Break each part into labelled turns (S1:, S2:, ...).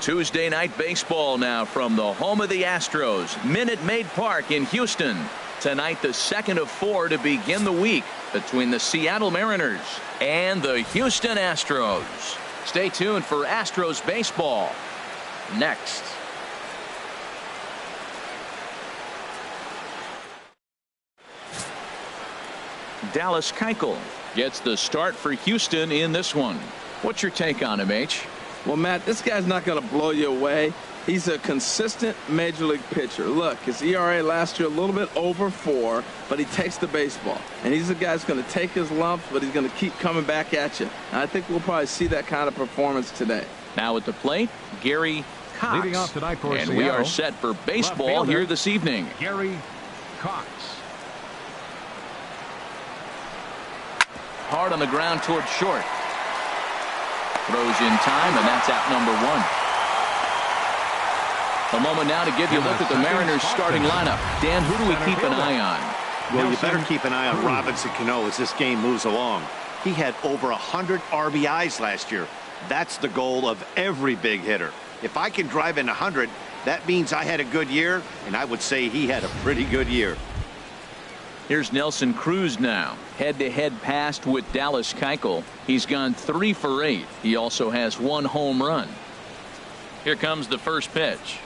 S1: Tuesday night baseball now from the home of the Astros, Minute Maid Park in Houston. Tonight, the second of 4 to begin the week between the Seattle Mariners and the Houston Astros. Stay tuned for Astros baseball next. Dallas Keuchel gets the start for Houston in this one. What's your take on him, H?
S2: Well, Matt, this guy's not going to blow you away. He's a consistent major league pitcher. Look, his ERA last year a little bit over 4, but he takes the baseball. And he's a guy that's going to take his lumps, but he's going to keep coming back at you. And I think we'll probably see that kind of performance today.
S1: Now at the plate, Gary Cox.
S3: Leading off tonight for
S1: and
S3: Seattle,
S1: we are set for baseball here this evening.
S3: Gary Cox.
S1: Hard on the ground towards short. Throws in time, and that's out number 1. A moment now to give you a look at the Mariners starting lineup. Dan, who do we keep an eye on?
S4: Well, you better keep an eye on Robinson Cano as this game moves along. He had over 100 RBIs last year. That's the goal of every big hitter. If I can drive in 100, that means I had a good year, and I would say he had a pretty good year.
S1: Here's Nelson Cruz now. Head-to-head passed with Dallas Keuchel. He's gone 3 for 8. He also has 1 home run. Here comes the first pitch.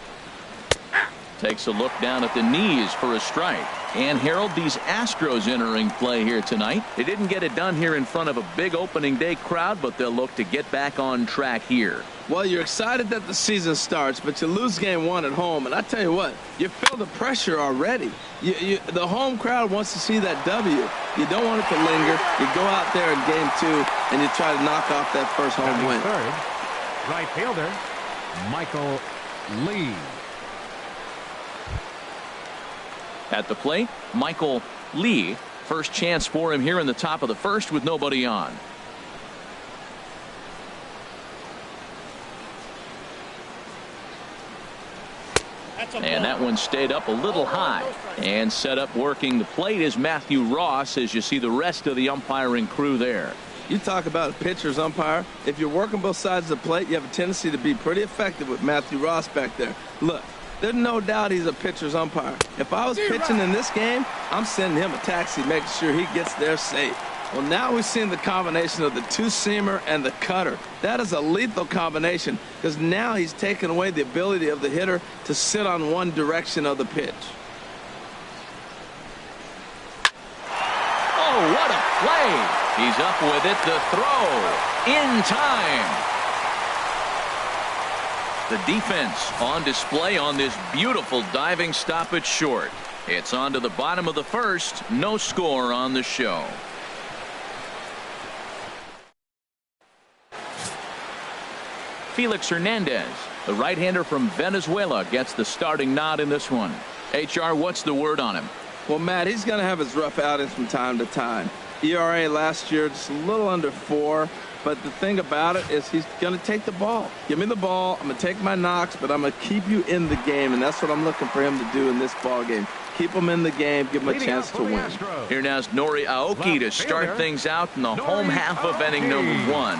S1: Takes a look down at the knees for a strike. And Harold, these Astros entering play here tonight. They didn't get it done here in front of a big opening day crowd, but they'll look to get back on track here.
S2: Well, you're excited that the season starts, but you lose game 1 at home. And I tell you what, you feel the pressure already. The home crowd wants to see that W. You don't want it to linger. You go out there in game 2, and you try to knock off that first home win.
S3: Third, right fielder, Michael Lee.
S1: At the plate, Michael Lee. First chance for him here in the top of the first with nobody on. And that one stayed up a little high. And set up working the plate is Matthew Ross, as you see the rest of the umpiring crew there.
S2: You talk about a pitcher's umpire. If you're working both sides of the plate, you have a tendency to be pretty effective with Matthew Ross back there. Look, there's no doubt he's a pitcher's umpire. If I was pitching in this game, I'm sending him a taxi, making sure he gets there safe. Well, now we've seen the combination of the two-seamer and the cutter. That is a lethal combination because now he's taken away the ability of the hitter to sit on one direction of the pitch.
S1: Oh, what a play! He's up with it. The throw in time. The defense on display on this beautiful diving stop at short. It's on to the bottom of the first. No score on the show. Felix Hernandez, the right-hander from Venezuela, gets the starting nod in this one. HR, what's the word on him?
S2: Well, Matt, he's going to have his rough outings from time to time. ERA last year just a little under 4. But the thing about it is he's going to take the ball. Give me the ball. I'm going to take my knocks, but I'm going to keep you in the game, and that's what I'm looking for him to do in this ball game. Keep him in the game, give him a chance to win.
S1: Here now is Nori Aoki to start things out in the home half of inning number 1.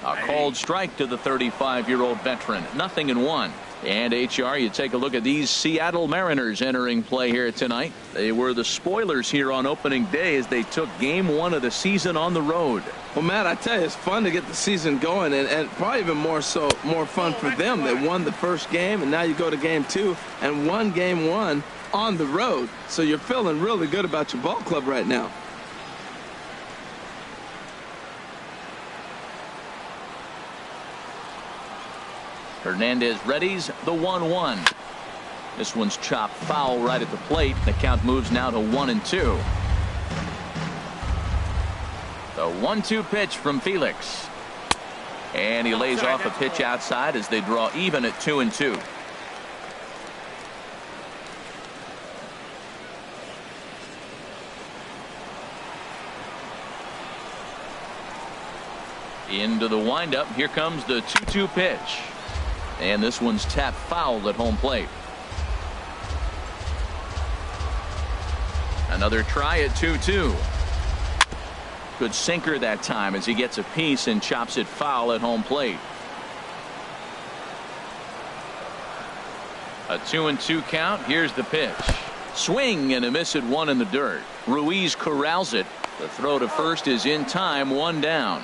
S1: A called strike to the 35-year-old veteran. 0-1. And HR, you take a look at these Seattle Mariners entering play here tonight. They were the spoilers here on opening day as they took game 1 of the season on the road.
S2: Well, Matt, I tell you, it's fun to get the season going, and probably even more fun for them. They won the first game, and now you go to game 2 and won game 1 on the road. So you're feeling really good about your ball club right now.
S1: Hernandez readies the 1-1. This one's chopped foul right at the plate. The count moves now to 1-2. The 1-2 pitch from Felix. And he lays off a pitch outside as they draw even at 2-2. Into the windup. Here comes the 2-2 pitch. And this one's tapped foul at home plate. Another try at 2-2. Good sinker that time as he gets a piece and chops it foul at home plate. A 2-2 count. Here's the pitch. Swing and a miss at one in the dirt. Ruiz corrals it. The throw to first is in time. One down.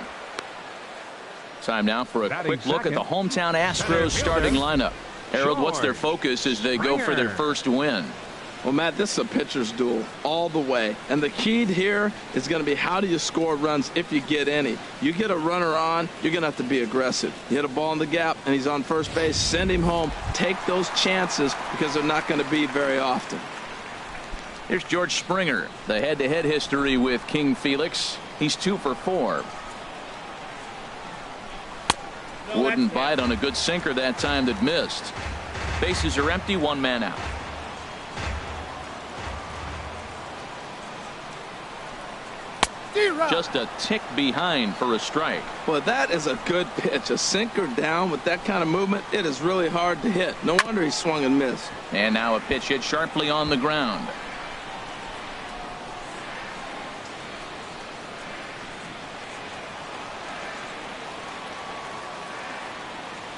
S1: Time now for a quick look at the hometown Astros starting lineup. Harold, what's their focus as they go for their first win?
S2: Well, Matt, this is a pitcher's duel all the way. And the key here is going to be how do you score runs if you get any. You get a runner on, you're going to have to be aggressive. You hit a ball in the gap and he's on first base, send him home. Take those chances because they're not going to be very often.
S1: Here's George Springer. The head-to-head history with King Felix. He's 2 for 4. Wouldn't bite on a good sinker that time that missed. Bases are empty, 1 man out. Just a tick behind for a strike.
S2: Well, that is a good pitch. A sinker down with that kind of movement, it is really hard to hit. No wonder he swung and missed.
S1: And now a pitch hit sharply on the ground.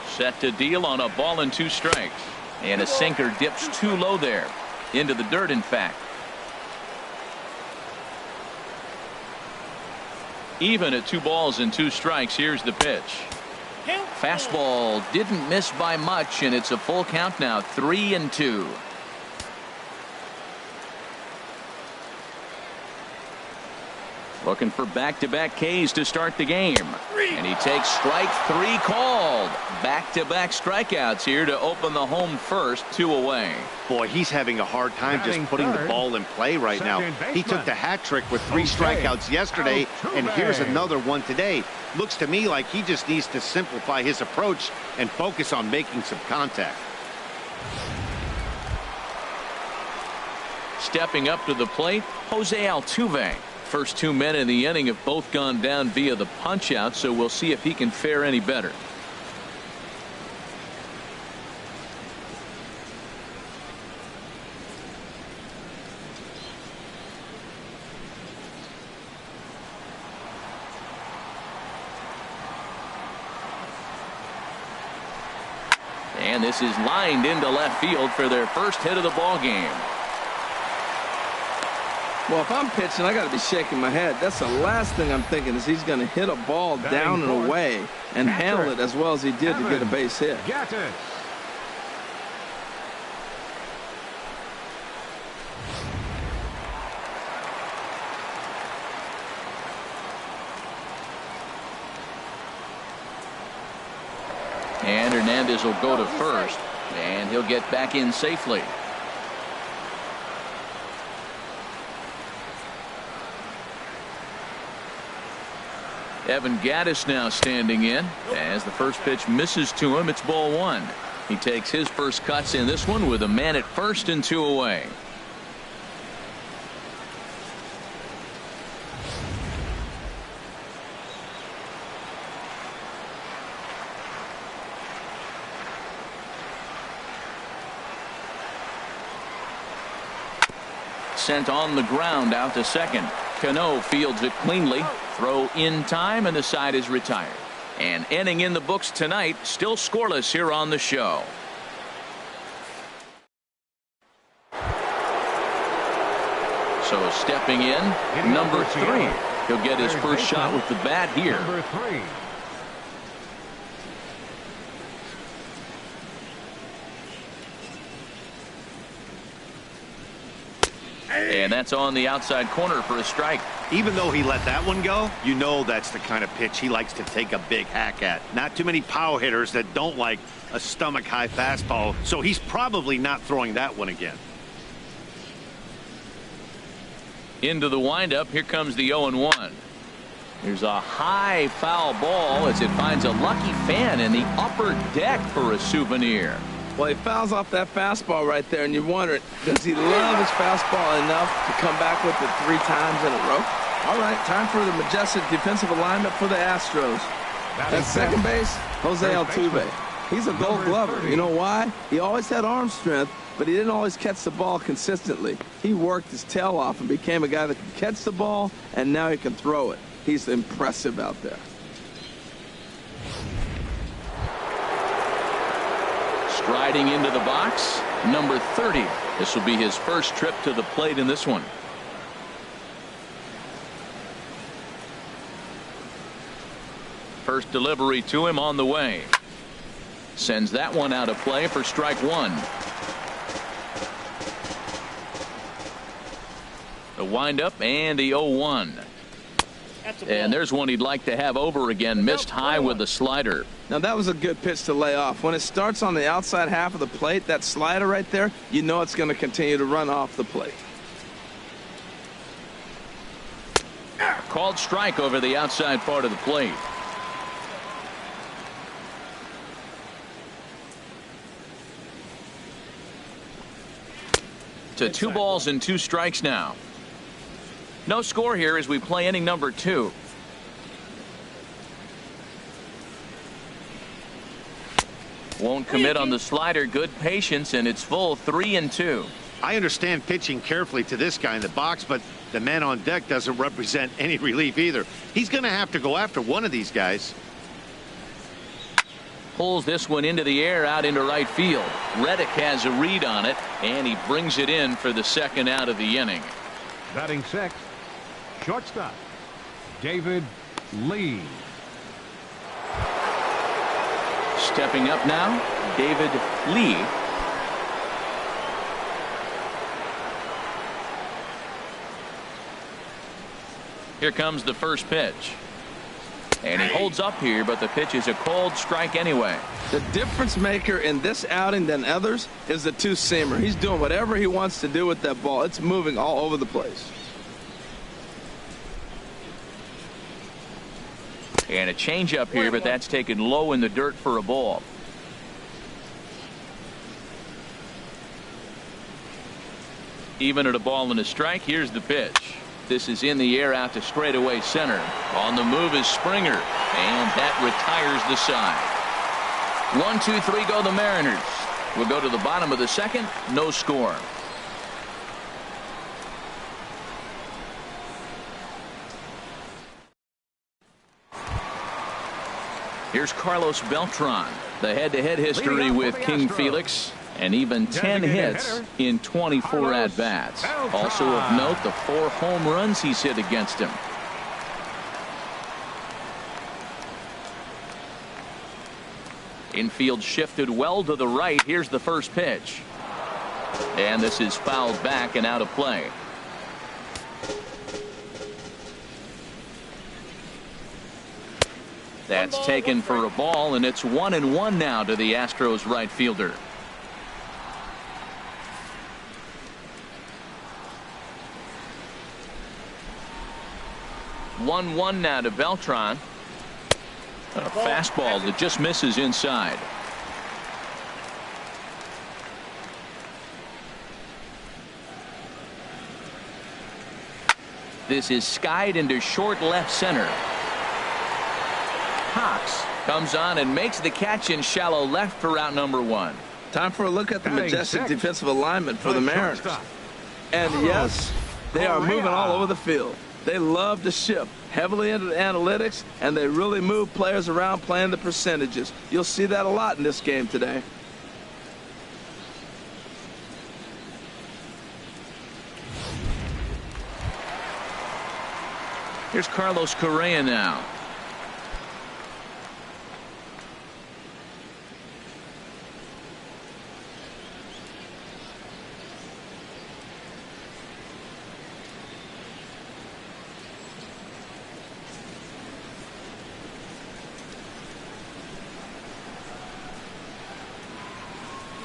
S1: Set to deal on a ball and 2 strikes. And a sinker dips too low there. Into the dirt, in fact. Even at 2 balls and 2 strikes. Here's the pitch. Fastball didn't miss by much, and it's a full count now. 3-2. Looking for back-to-back Ks to start the game. And he takes strike 3 called. Back-to-back strikeouts here to open the home first. 2 away.
S4: Boy, he's having a hard time just putting the ball in play right now. He took the hat trick with 3 strikeouts yesterday, and here's another one today. Looks to me like he just needs to simplify his approach and focus on making some contact.
S1: Stepping up to the plate, Jose Altuve. First 2 men in the inning have both gone down via the punch out, so we'll see if he can fare any better. And this is lined into left field for their first hit of the ball game.
S2: Well, if I'm pitching, I got to be shaking my head. That's the last thing I'm thinking is he's going to hit a ball down and away and handle it as well as he did to get a base hit.
S1: And Hernandez will go to first, and he'll get back in safely. Evan Gattis now standing in. As the first pitch misses to him, it's ball 1. He takes his first cuts in this one with a man at first and 2 away. Sent on the ground out to second. Cano fields it cleanly. Throw in time, and the side is retired. And inning in the books tonight, still scoreless here on the show. So stepping in, number 3. He'll get his first shot with the bat here.
S3: Number 3.
S1: And that's on the outside corner for a strike.
S4: Even though he let that one go, you know that's the kind of pitch he likes to take a big hack at. Not too many power hitters that don't like a stomach-high fastball, so he's probably not throwing that one again.
S1: Into the windup, here comes the 0-1. There's a high foul ball as it finds a lucky fan in the upper deck for a souvenir.
S2: Well, he fouls off that fastball right there, and you wonder, does he love his fastball enough to come back with it 3 times in a row? All right, time for the majestic defensive alignment for the Astros. At second base, Jose Altuve. He's a gold glover. You know why? He always had arm strength, but he didn't always catch the ball consistently. He worked his tail off and became a guy that could catch the ball, and now he can throw it. He's impressive out there.
S1: Striding into the box, number 30. This will be his first trip to the plate in this one. First delivery to him on the way. Sends that one out of play for strike one. The windup and the 0-1. And there's one he'd like to have over again. Missed high with the slider.
S2: Now that was a good pitch to lay off. When it starts on the outside half of the plate, that slider right there, you know it's going to continue to run off the plate.
S1: Called strike over the outside part of the plate. To 2 balls and 2 strikes now. No score here as we play inning number 2. Won't commit on the slider. Good patience, and it's full 3-2.
S4: I understand pitching carefully to this guy in the box, but the man on deck doesn't represent any relief either. He's going to have to go after one of these guys.
S1: Pulls this one into the air out into right field. Reddick has a read on it, and he brings it in for the second out of the inning.
S3: Batting 6th, shortstop, David Lee.
S1: Stepping up now, David Lee. Here comes the first pitch. And he holds up here, but the pitch is a cold strike anyway.
S2: The difference maker in this outing than others is the two-seamer. He's doing whatever he wants to do with that ball. It's moving all over the place.
S1: And a changeup here, but that's taken low in the dirt for a ball. Even at a ball and a strike, here's the pitch. This is in the air out to straightaway center. On the move is Springer, and that retires the side. 1-2-3 go the Mariners. We'll go to the bottom of the second. No score. Here's Carlos Beltran. The head-to-head history with King Felix. And even 10 hits in 24 at-bats. Also of note, the 4 home runs he's hit against him. Infield shifted well to the right. Here's the first pitch. And this is fouled back and out of play. That's taken for a ball, and it's 1-1 now to the Astros right fielder. 1-1 now to Beltran. A fastball that just misses inside. This is skied into short left center. Cox comes on and makes the catch in shallow left for out number 1.
S2: Time for a look at the majestic defensive alignment for the Mariners. And yes, they are moving all over the field. They love to shift heavily into the analytics, and they really move players around playing the percentages. You'll see that a lot in this game today.
S1: Here's Carlos Correa now.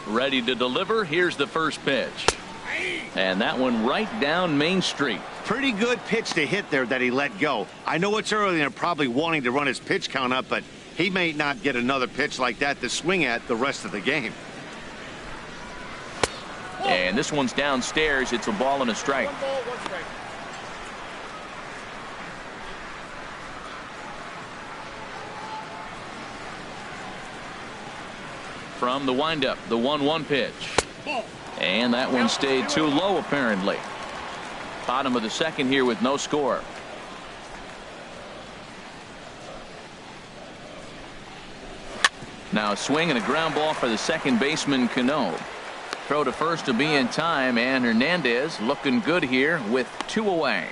S1: Ready to deliver. Here's the first pitch. And that one right down Main Street.
S4: Pretty good pitch to hit there that he let go. I know it's early and probably wanting to run his pitch count up, but he may not get another pitch like that to swing at the rest of the game.
S1: And this one's downstairs. It's a ball and a strike.
S5: 1 ball, 1 strike.
S1: From the windup, the 1-1 pitch. And that one stayed too low apparently. Bottom of the second here with no score. Now a swing and a ground ball for the second baseman Cano. Throw to first to be in time, and Hernandez looking good here with 2 away.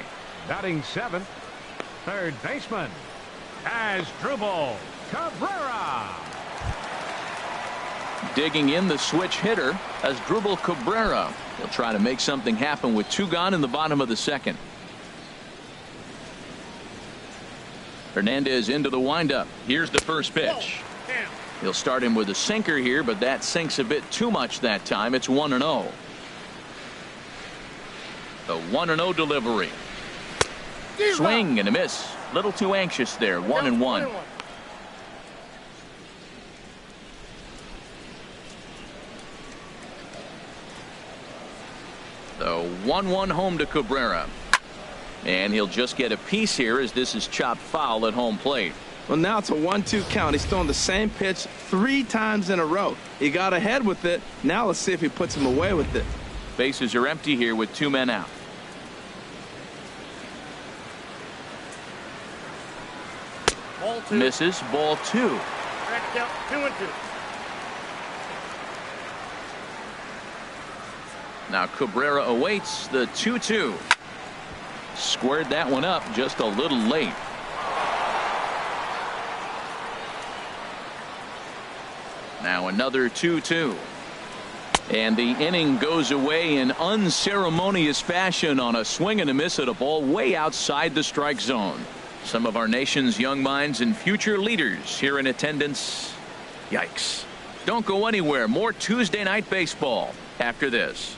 S3: Batting seventh, third baseman, Asdrubal Cabrera.
S1: Digging in the switch hitter, Asdrubal Cabrera. He'll try to make something happen with 2 gone in the bottom of the second. Hernandez into the windup. Here's the first pitch. He'll start him with a sinker here, but that sinks a bit too much that time. It's 1-0. The 1-0 delivery. Swing and a miss. Little too anxious there. 1-1. The 1-1 home to Cabrera. And he'll just get a piece here as this is chopped foul at home plate.
S2: Well, now it's a 1-2 count. He's thrown the same pitch 3 times in a row. He got ahead with it. Now let's see if he puts him away with it.
S1: Bases are empty here with 2 men out.
S5: Ball 2.
S1: Misses. Ball 2.
S5: Correct count. 2-2.
S1: Now Cabrera awaits the 2-2. Squared that one up just a little late. Now another 2-2. And the inning goes away in unceremonious fashion on a swing and a miss at a ball way outside the strike zone. Some of our nation's young minds and future leaders here in attendance. Yikes. Don't go anywhere. More Tuesday Night Baseball after this.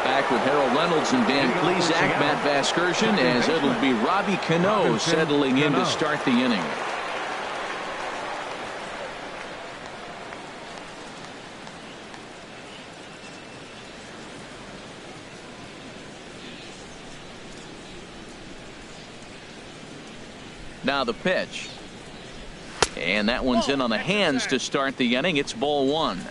S1: Back with Harold Reynolds and Dan Plesac, Matt Vasgersian, as it'll be Robbie Cano settling in to start the inning. Now the pitch. And that one's in on the hands to start the inning. It's ball 1.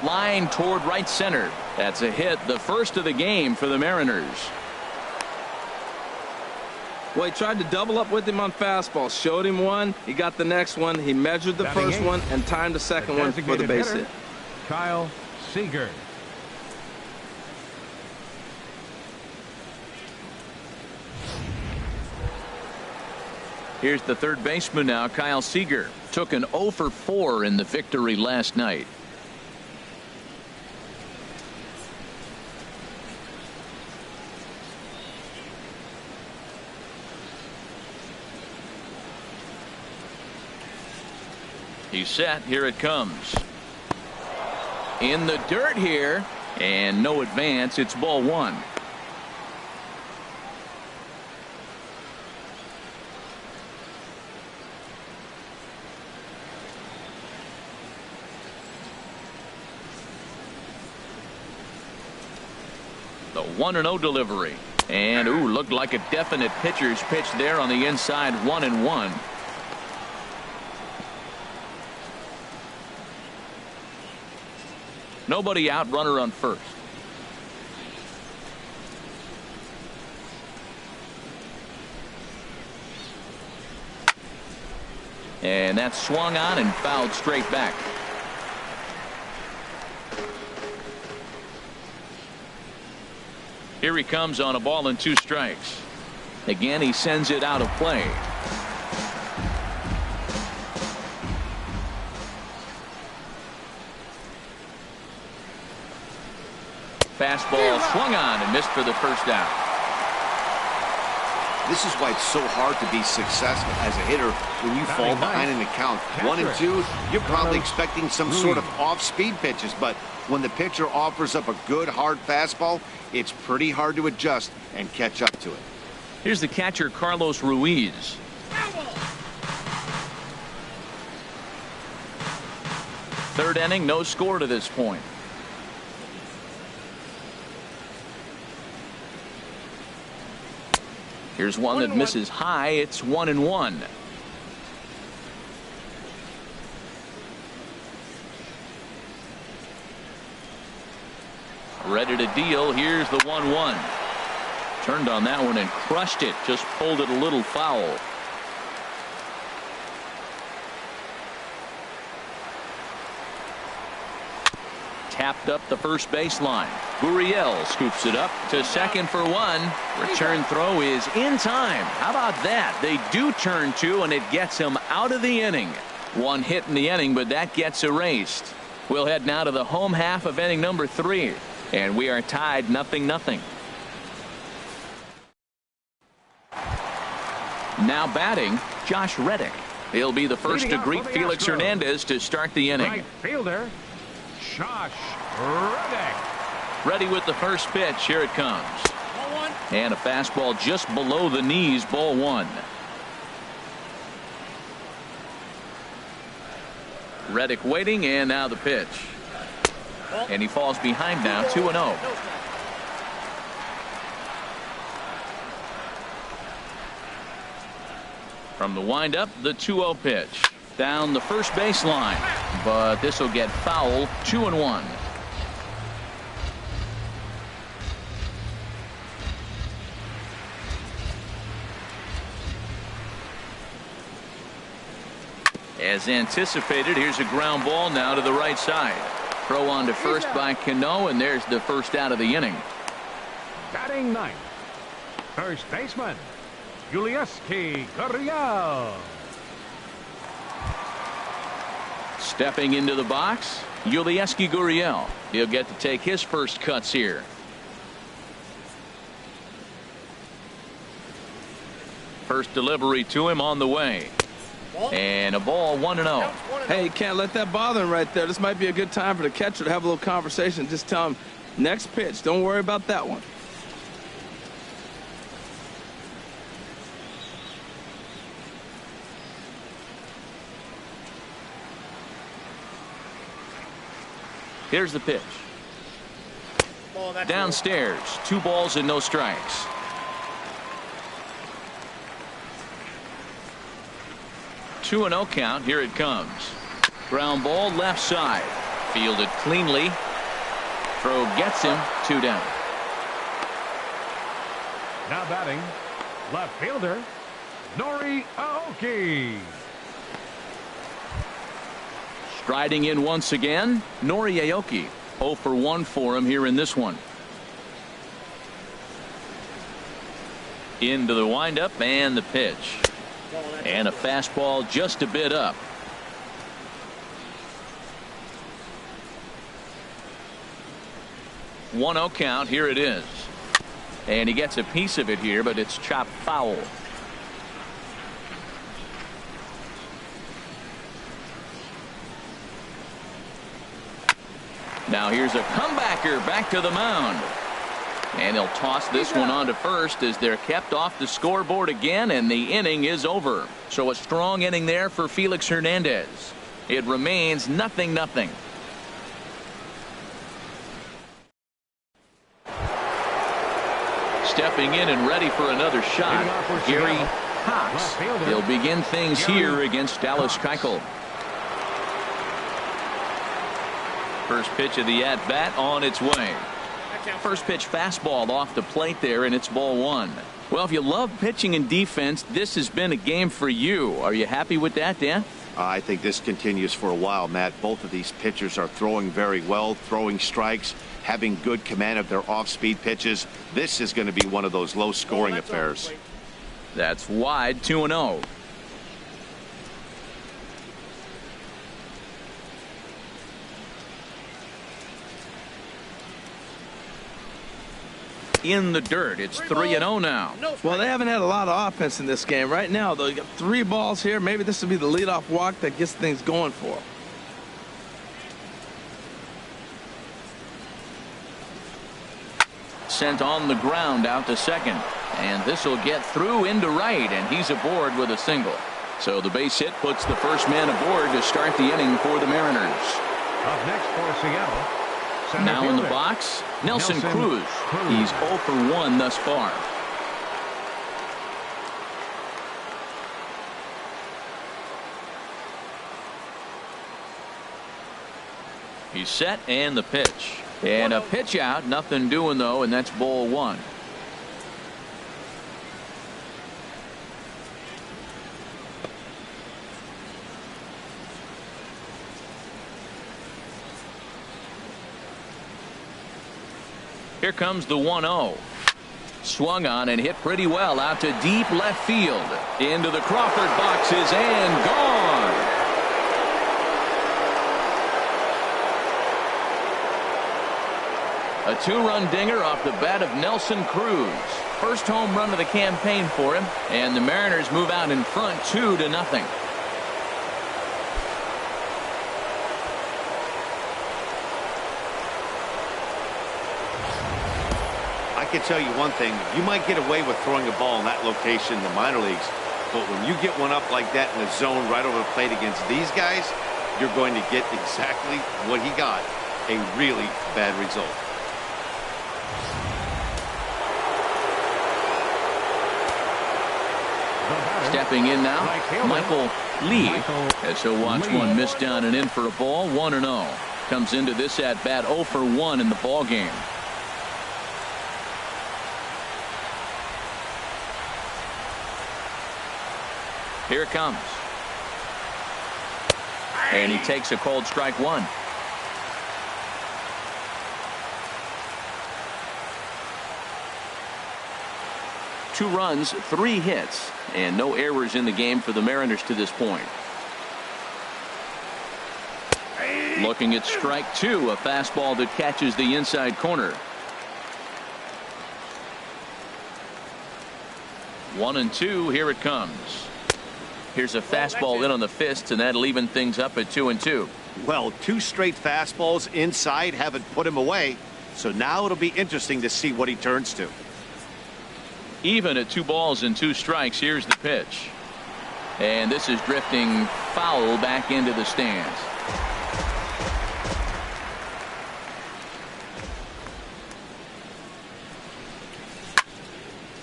S1: Line toward right center. That's a hit, the first of the game for the Mariners.
S2: Well, he tried to double up with him on fastball. Showed him one. He got the next one. He measured the first one and timed the second one for the base hit.
S3: Kyle Seager.
S1: Here's the third baseman now, Kyle Seager. Took an 0 for 4 in the victory last night. He's set. Here it comes. In the dirt here, and no advance. It's ball 1. The 1-0 delivery. And ooh, looked like a definite pitcher's pitch there on the inside. 1-1. Nobody out, runner on first. And that's swung on and fouled straight back. Here he comes on a ball and 2 strikes. Again, he sends it out of play. Fastball swung on and missed for the first out.
S4: This is why it's so hard to be successful as a hitter when you fall behind in the count. 1 and 2, you're probably expecting some sort of off-speed pitches, but when the pitcher offers up a good hard fastball, it's pretty hard to adjust and catch up to it.
S1: Here's the catcher, Carlos Ruiz. Third inning, no score to this point. Here's one that misses high. It's 1-1. Ready to deal. Here's the 1-1. Turned on that one and crushed it. Just pulled it a little foul. Tapped up the first baseline. Gurriel scoops it up to second for one. Return throw is in time. How about that? They do turn two, and it gets him out of the inning. One hit in the inning, but that gets erased. We'll head now to the home half of inning number 3, and we are tied 0-0. Now batting, Josh Reddick. He'll be the first to greet Felix Hernandez to start the inning.
S3: Right fielder, Josh Reddick.
S1: Ready with the first pitch. Here it comes. And a fastball just below the knees, ball 1. Reddick waiting, and now the pitch. And he falls behind now, 2-0. From the windup, the 2-0 pitch. Down the first baseline, but this will get foul. 2-1. As anticipated, here's a ground ball now to the right side. Throw on to first by Cano, and there's the first out of the inning.
S3: Batting ninth, first baseman, Gurriel.
S1: Stepping into the box, Gurriel. He'll get to take his first cuts here. First delivery to him on the way. And a ball, 1-0.
S2: Hey, you can't let that bother him right there. This might be a good time for the catcher to have a little conversation. Just tell him, next pitch, don't worry about that one.
S1: Here's the pitch. Downstairs, 2 balls and no strikes. Two 2-0 count. Here it comes. Ground ball left side. Fielded cleanly. Throw gets him. 2 down.
S3: Now batting, left fielder, Nori Aoki.
S1: Striding in once again, Nori Aoki. 0 for 1 for him here in this one. Into the windup and the pitch. And a fastball just a bit up. One 0 count. Here it is. And he gets a piece of it here, but it's chopped foul. Now here's a comebacker back to the mound. And they'll toss this one on to first as they're kept off the scoreboard again, and the inning is over. So a strong inning there for Felix Hernandez. It remains 0-0. Stepping in and ready for another shot, Gary Cox. He'll begin things here against Dallas Keuchel. First pitch of the at-bat on its way. First pitch fastball off the plate there, and it's ball 1. Well, if you love pitching and defense, this has been a game for you. Are you happy with that, Dan?
S4: I think this continues for a while, Matt. Both of these pitchers are throwing very well, throwing strikes, having good command of their off-speed pitches. This is going to be one of those low-scoring affairs.
S1: That's wide. 2-0. In the dirt. It's 3-0 now.
S2: Well, they haven't had a lot of offense in this game. Right now, though, you got 3 balls here. Maybe this will be the leadoff walk that gets things going for them.
S1: Sent on the ground out to second. And this will get through into right, and he's aboard with a single. So the base hit puts the first man aboard to start the inning for the Mariners.
S3: Up next for Seattle,
S1: now in the box, Nelson Cruz. He's 0 for 1 thus far. He's set, and the pitch. And a pitch out, nothing doing though, and that's ball one. Here comes the 1-0. Swung on and hit pretty well out to deep left field. Into the Crawford boxes and gone. A two-run dinger off the bat of Nelson Cruz. First home run of the campaign for him, and the Mariners move out in front 2-0.
S4: I can tell you one thing, you might get away with throwing a ball in that location in the minor leagues, but when you get one up like that in the zone right over the plate against these guys, you're going to get exactly what he got, a really bad result.
S1: Stepping in now, Michael Lee, as he'll watch one miss down and in for a ball. 1-0. Comes into this at bat 0 for 1 in the ball game. Here it comes. And he takes a cold strike one. Two runs, 3 hits, and no errors in the game for the Mariners to this point. Looking at strike 2, a fastball that catches the inside corner. 1-2, here it comes. Here's a fastball in on the fists, and that'll even things up at 2-2.
S4: Well, 2 straight fastballs inside haven't put him away, so now it'll be interesting to see what he turns to.
S1: Even at 2 balls and 2 strikes. Here's the pitch, and this is drifting foul back into the stands.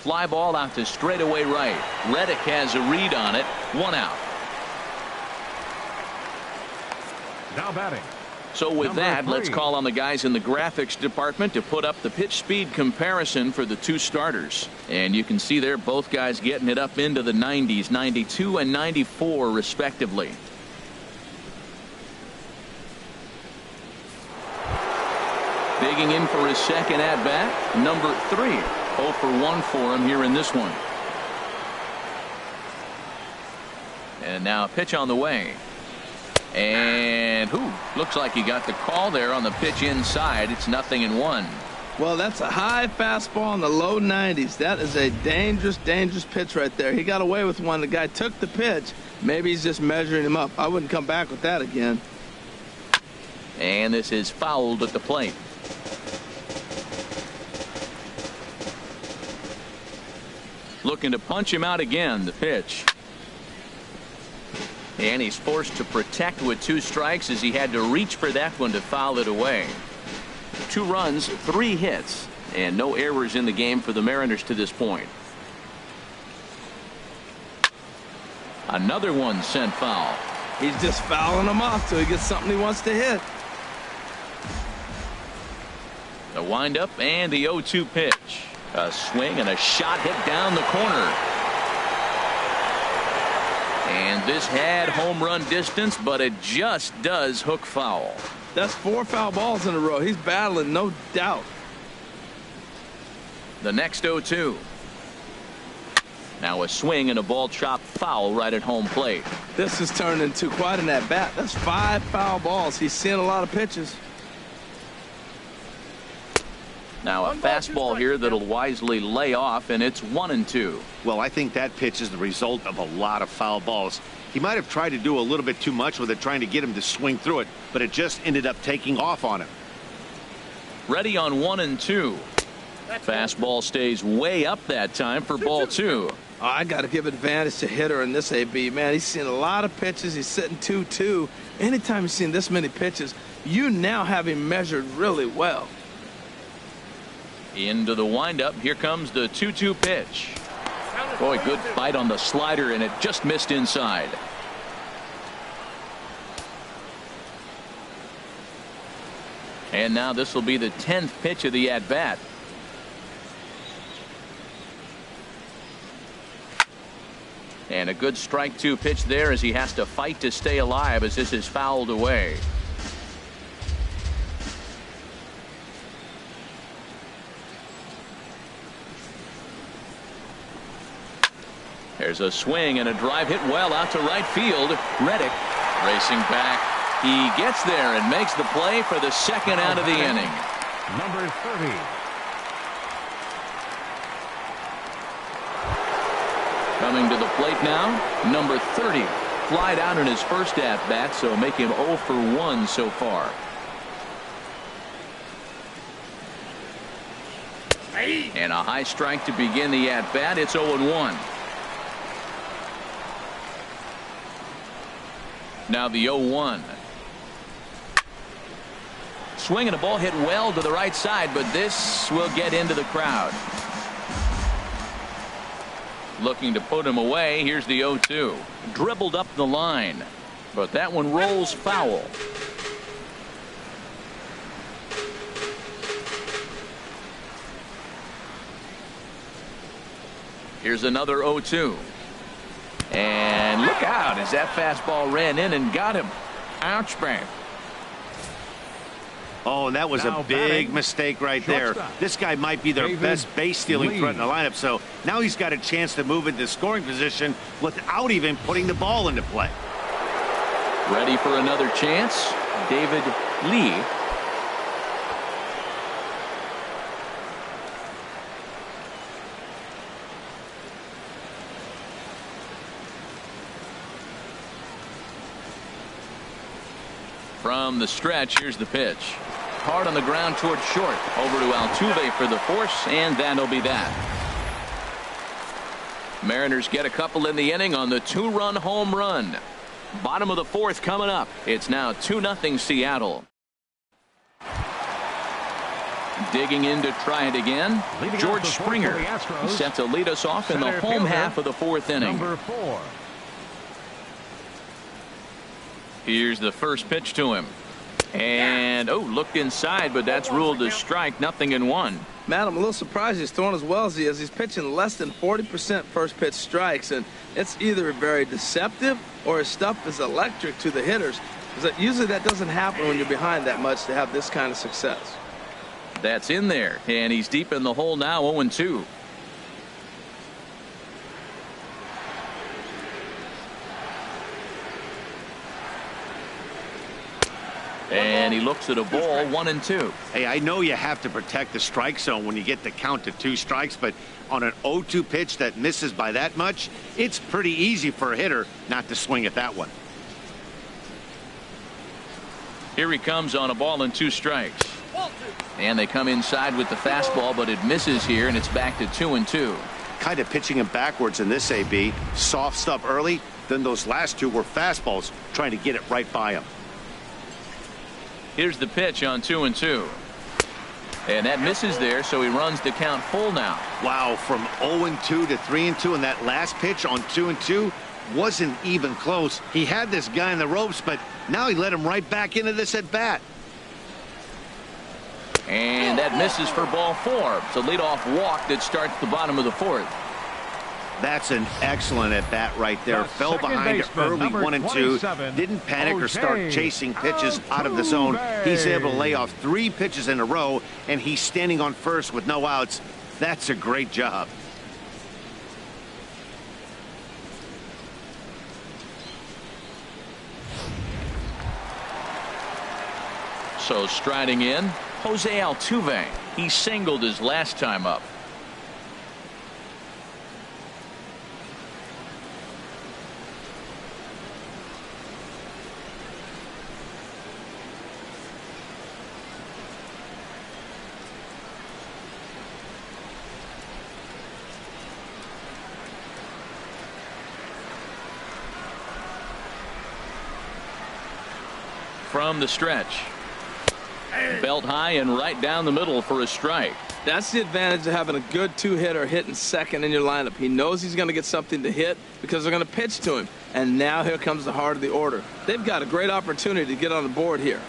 S1: Fly ball out to straightaway right. Reddick has a read on it. 1 out.
S3: Now batting.
S1: So with
S3: Number
S1: that,
S3: 3.
S1: let's call on the guys in the graphics department to put up the pitch speed comparison for the 2 starters. And you can see there both guys getting it up into the 90s, 92 and 94 respectively. Digging in for his second at bat, number 3. 0 for 1 for him here in this one. And now a pitch on the way. And looks like he got the call there on the pitch inside. It's 0-1.
S2: Well, that's a high fastball in the low 90s. That is a dangerous, dangerous pitch right there. He got away with one. The guy took the pitch. Maybe he's just measuring him up. I wouldn't come back with that again.
S1: And this is fouled at the plate. Looking to punch him out again. The pitch. And he's forced to protect with 2 strikes as he had to reach for that one to foul it away. 2 runs, 3 hits, and no errors in the game for the Mariners to this point. Another one sent foul.
S2: He's just fouling them off till he gets something he wants to hit.
S1: The windup and the 0-2 pitch. A swing and a shot hit down the corner. And this had home run distance, but it just does hook foul.
S2: That's 4 foul balls in a row. He's battling, no doubt.
S1: The next 0-2. Now a swing and a ball chopped foul right at home plate.
S2: This has turned into quite an at-bat. That's 5 foul balls. He's seeing a lot of pitches.
S1: Now a fastball here that'll wisely lay off, and it's 1-2.
S4: Well, I think that pitch is the result of a lot of foul balls. He might have tried to do a little bit too much with it, trying to get him to swing through it, but it just ended up taking off on him.
S1: Ready on 1-2. Fastball stays way up that time for ball 2.
S2: Oh, I got to give advantage to hitter in this AB. Man, he's seen a lot of pitches. He's sitting 2-2. Anytime you've seen this many pitches, you now have him measured really well.
S1: Into the windup. Here comes the 2-2 pitch. Boy, good fight on the slider, and it just missed inside. And now this will be the 10th pitch of the at-bat. And a good strike two pitch there as he has to fight to stay alive as this is fouled away. There's a swing and a drive hit well out to right field. Reddick racing back. He gets there and makes the play for the second out of the inning.
S3: Number 30.
S1: Coming to the plate now, number 30. Flied out in his first at-bat, so make him 0 for 1 so far. And a high strike to begin the at-bat. It's 0-1. Now the 0-1. Swinging a ball hit well to the right side, but this will get into the crowd. Looking to put him away. Here's the 0-2. Dribbled up the line, but that one rolls foul. Here's another 0-2. And look out as that fastball ran in and got him. Ouch, man.
S4: Oh, and that was a big mistake right there. This guy might be their best base stealing threat in the lineup, so now he's got a chance to move into scoring position without even putting the ball into play.
S1: Ready for another chance. David Lee. From the stretch, here's the pitch. Hard on the ground towards short. Over to Altuve for the force, and that'll be that. Mariners get a couple in the inning on the 2-run home run. Bottom of the 4th coming up. It's now 2-0 Seattle. Digging in to try it again. George Springer set to lead us off in the home half of the 4th inning.
S3: Number 4.
S1: Here's the first pitch to him. And, looked inside, but that's ruled a strike. 0-1.
S2: Matt, I'm a little surprised he's throwing as well as he is. He's pitching less than 40% first pitch strikes, and it's either very deceptive or his stuff is electric to the hitters. Because usually that doesn't happen when you're behind that much to have this kind of success.
S1: That's in there, and he's deep in the hole now, 0-2. And he looks at a ball, 1-2.
S4: Hey, I know you have to protect the strike zone when you get the count to 2 strikes, but on an 0-2 pitch that misses by that much, it's pretty easy for a hitter not to swing at that one.
S1: Here he comes on a ball and 2 strikes. And they come inside with the fastball, but it misses here, and it's back to 2-2.
S4: Kind of pitching him backwards in this AB. Soft stuff early, then those last 2 were fastballs, trying to get it right by him.
S1: Here's the pitch on 2-2. And that misses there, so he runs the count full now.
S4: Wow, from 0-2 to 3-2, and that last pitch on 2-2 wasn't even close. He had this guy in the ropes, but now he let him right back into this at bat.
S1: And that misses for ball 4. It's a leadoff walk that starts the bottom of the 4th.
S4: That's an excellent at bat right there. Fell behind early 1-2. Didn't panic or start chasing pitches out of the zone. He's able to lay off 3 pitches in a row, and he's standing on first with no outs. That's a great job.
S1: So striding in, Jose Altuve. He singled his last time up. From the stretch. Belt high and right down the middle for a strike.
S2: That's the advantage of having a good 2-hitter hitting second in your lineup. He knows he's going to get something to hit because they're going to pitch to him. And now here comes the heart of the order. They've got a great opportunity to get on the board here.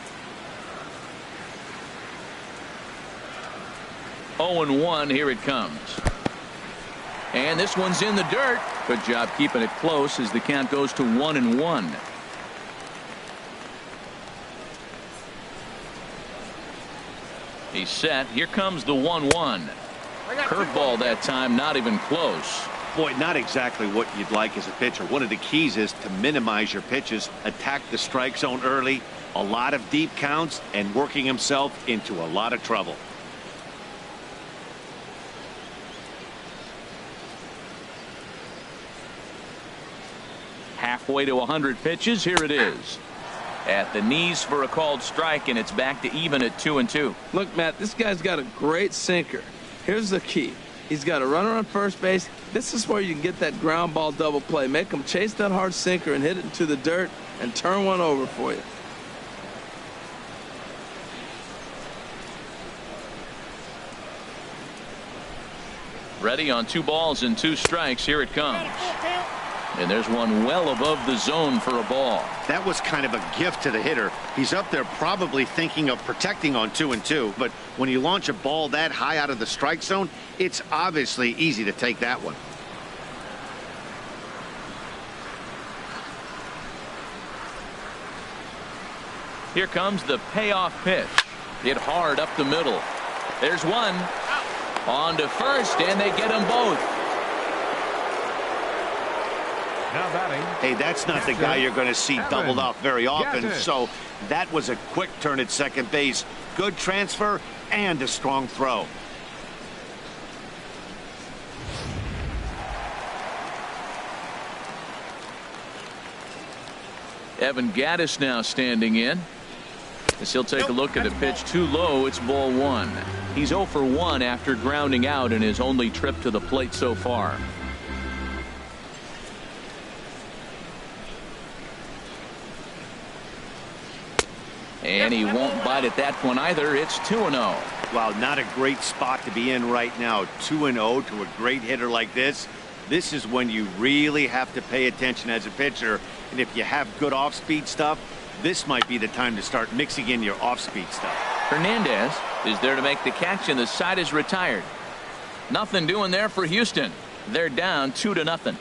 S1: 0-1. Here it comes. And this one's in the dirt. Good job keeping it close as the count goes to 1-1. He's set. Here comes the 1-1. Curveball that time, not even close.
S4: Boy, not exactly what you'd like as a pitcher. One of the keys is to minimize your pitches, attack the strike zone early, a lot of deep counts, and working himself into a lot of trouble.
S1: Halfway to 100 pitches. Here it is. At the knees for a called strike, and it's back to even at 2-2.
S2: Look, Matt, this guy's got a great sinker. Here's the key. He's got a runner on first base. This is where you can get that ground ball double play. Make him chase that hard sinker and hit it into the dirt and turn one over for you.
S1: Ready on 2 balls and 2 strikes. Here it comes. And there's one well above the zone for a ball.
S4: That was kind of a gift to the hitter. He's up there probably thinking of protecting on 2-2, but when you launch a ball that high out of the strike zone, it's obviously easy to take that one.
S1: Here comes the payoff pitch. Hit hard up the middle. There's one. On to first, and they get them both.
S3: Now batting.
S4: Hey, that's not the guy you're going to see doubled off very often. So that was a quick turn at second base. Good transfer and a strong throw.
S1: Evan Gattis now standing in. As he'll take a look at the pitch too low. It's ball 1. He's 0 for 1 after grounding out in his only trip to the plate so far. And he won't bite at that one either. It's 2-0.
S4: Wow, not a great spot to be in right now. 2-0 to a great hitter like this. This is when you really have to pay attention as a pitcher. And if you have good off-speed stuff, this might be the time to start mixing in your off-speed stuff.
S1: Hernandez is there to make the catch, and the side is retired. Nothing doing there for Houston. They're down 2-0.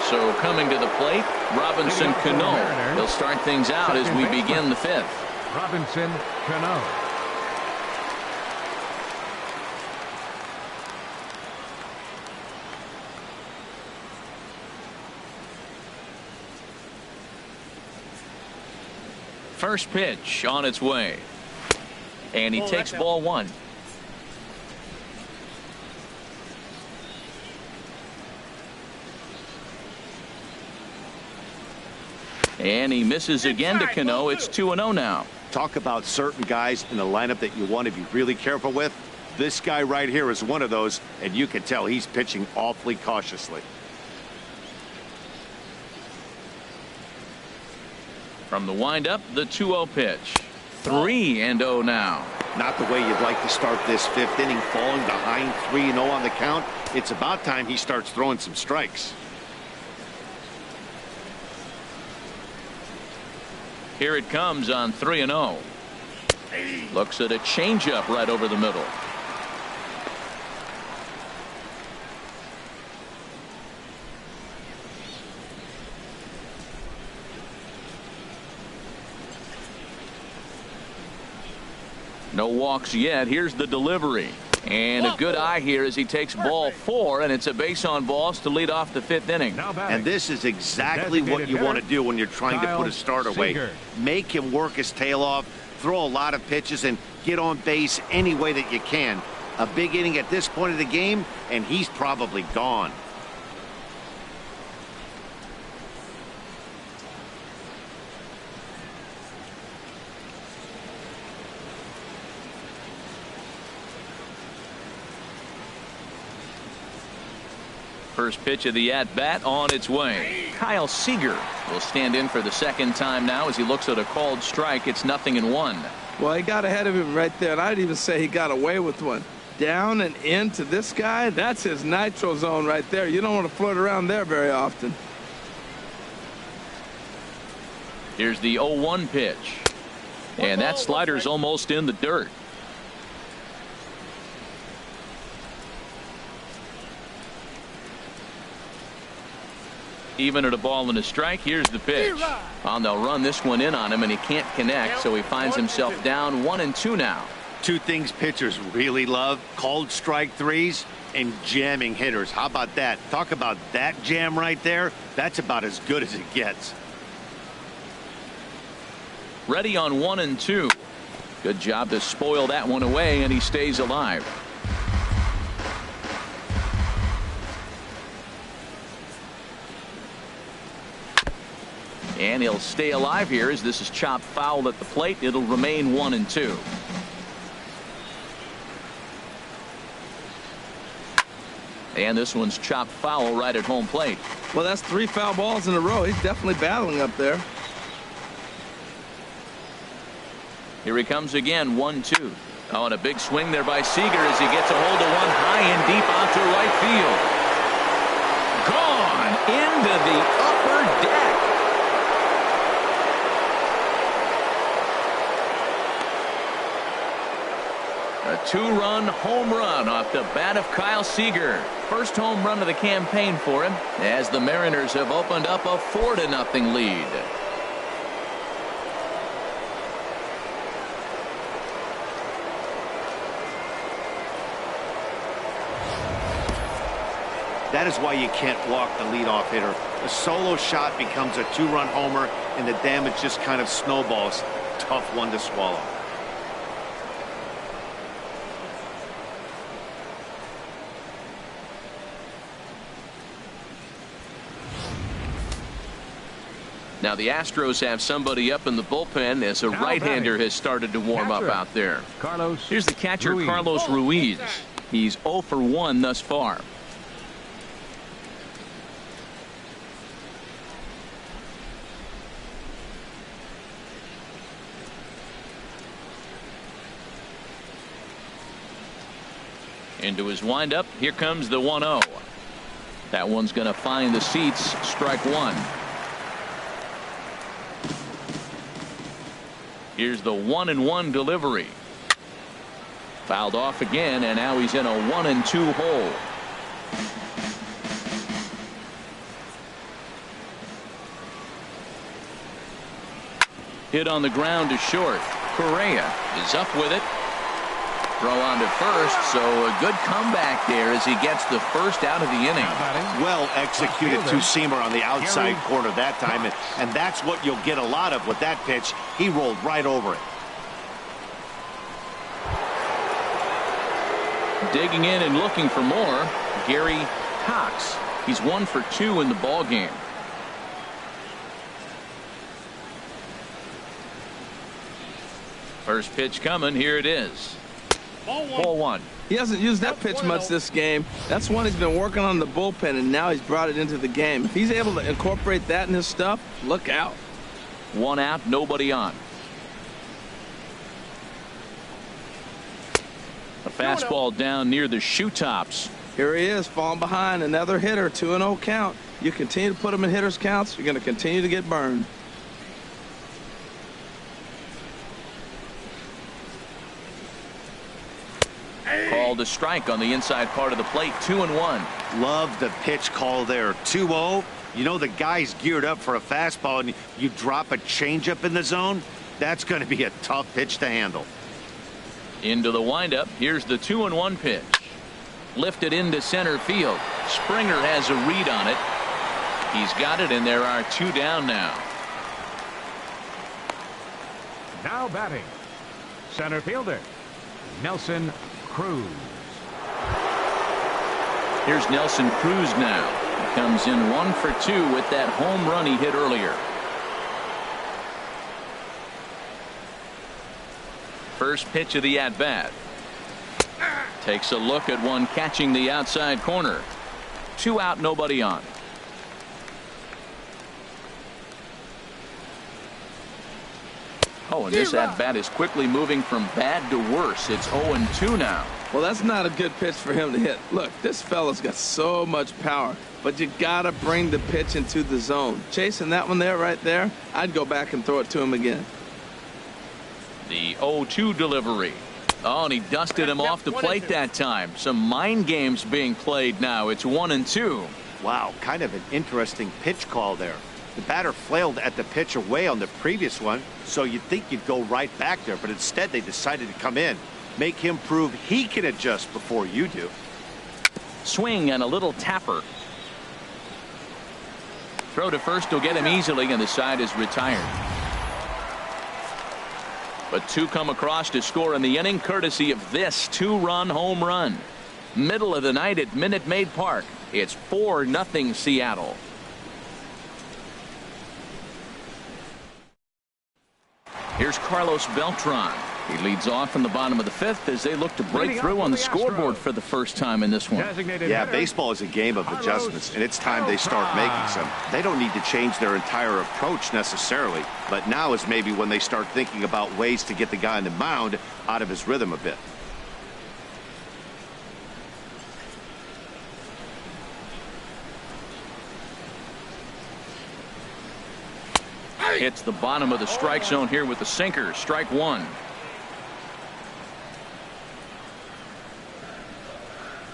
S1: So coming to the plate, Robinson Cano. He'll start things out as we begin the 5th.
S3: Robinson Cano.
S1: First pitch on its way. And he takes ball 1. And he misses again to Cano. It's 2-0 now.
S4: Talk about certain guys in the lineup that you want to be really careful with. This guy right here is one of those, and you can tell he's pitching awfully cautiously.
S1: From the windup, the 2-0 pitch. 3-0 now.
S4: Not the way you'd like to start this 5th inning, falling behind 3-0 on the count. It's about time he starts throwing some strikes.
S1: Here it comes on 3-0. Looks at a changeup right over the middle. No walks yet. Here's the delivery. And a good eye here as he takes ball 4, and it's a base on balls to lead off the 5th inning.
S4: And this is exactly what you want to do when you're trying to put a start away. Make him work his tail off, throw a lot of pitches, and get on base any way that you can. A big inning at this point of the game, and he's probably gone.
S1: First pitch of the at-bat on its way. Kyle Seager will stand in for the second time now as he looks at a called strike. It's 0-1.
S2: Well, he got ahead of him right there, and I'd even say he got away with one. Down and into this guy, that's his nitro zone right there. You don't want to float around there very often.
S1: Here's the 0-1 pitch. And that slider's almost in the dirt. Even at a ball and a strike, here's the pitch. Well, they'll run this one in on him, and he can't connect, so he finds himself down 1-2 now.
S4: Two things pitchers really love: called strike threes and jamming hitters. How about that? Talk about that jam right there. That's about as good as it gets.
S1: Ready on 1-2. Good job to spoil that one away, and he stays alive. And he'll stay alive here as this is chopped foul at the plate. It'll remain 1-2. And this one's chopped foul right at home plate.
S2: Well, that's 3 foul balls in a row. He's definitely battling up there.
S1: Here he comes again, 1-2. Oh, and a big swing there by Seager as he gets a hold of one high and deep out to right field. Gone into the upper deck. A 2-run home run off the bat of Kyle Seager. First home run of the campaign for him as the Mariners have opened up a 4-0 lead.
S4: That is why you can't walk the leadoff hitter. A solo shot becomes a 2-run homer, and the damage just kind of snowballs. Tough one to swallow.
S1: Now the Astros have somebody up in the bullpen as a right-hander has started to warm up out there. Here's the catcher, Carlos Ruiz. He's 0 for 1 thus far. Into his windup. Here comes the 1-0. That one's going to find the seats. Strike one. Here's the 1-1 delivery. Fouled off again, and now he's in a 1-2 hole. Hit on the ground to short. Correa is up with it. Throw on to first, so a good comeback there as he gets the first out of the inning.
S4: Well executed two-seamer on the outside corner that time, and that's what you'll get a lot of with that pitch. He rolled right over it.
S1: Digging in and looking for more, Gary Cox. He's 1 for 2 in the ball game. First pitch coming. Here it is. Ball one.
S2: He hasn't used that pitch much this game. That's one he's been working on the bullpen, and now he's brought it into the game. If he's able to incorporate that in his stuff, look out.
S1: 1 out, nobody on. A fastball down near the shoe tops.
S2: Here he is, falling behind another hitter. 2-0 count. You continue to put him in hitters' counts, you're going to continue to get burned.
S1: Called a strike on the inside part of the plate. 2-1.
S4: Love the pitch call there. 2-0. You know the guy's geared up for a fastball, and you drop a changeup in the zone. That's going to be a tough pitch to handle.
S1: Into the windup. Here's the 2-1 pitch. Lifted into center field. Springer has a read on it. He's got it, and there are 2 down now.
S3: Now batting, center fielder Nelson Cruz.
S1: Here's Nelson Cruz now. He comes in 1 for 2 with that home run he hit earlier. First pitch of the at-bat. Takes a look at one catching the outside corner. 2 out, nobody on. Oh, and this at-bat is quickly moving from bad to worse. It's 0-2 now.
S2: Well, that's not a good pitch for him to hit. Look, this fella's got so much power, but you got to bring the pitch into the zone. Chasing that one there, right there, I'd go back and throw it to him again.
S1: The 0-2 delivery. Oh, and he dusted him off the plate that time. Some mind games being played now. It's 1-2.
S4: Wow, kind of an interesting pitch call there. The batter flailed at the pitch away on the previous one, so you'd think you'd go right back there, but instead they decided to come in. Make him prove he can adjust before you do.
S1: Swing and a little tapper. Throw to first will get him easily, and the side is retired. But two come across to score in the inning, courtesy of this two-run home run. Middle of the night at Minute Maid Park. It's 4-0 Seattle. Here's Carlos Beltran. He leads off in the bottom of the fifth as they look to break through on the scoreboard for the first time in this one.
S4: Yeah, baseball is a game of adjustments, and it's time they start making some. They don't need to change their entire approach necessarily, but now is maybe when they start thinking about ways to get the guy on the mound out of his rhythm a bit.
S1: Hits the bottom of the strike zone here with the sinker. Strike one.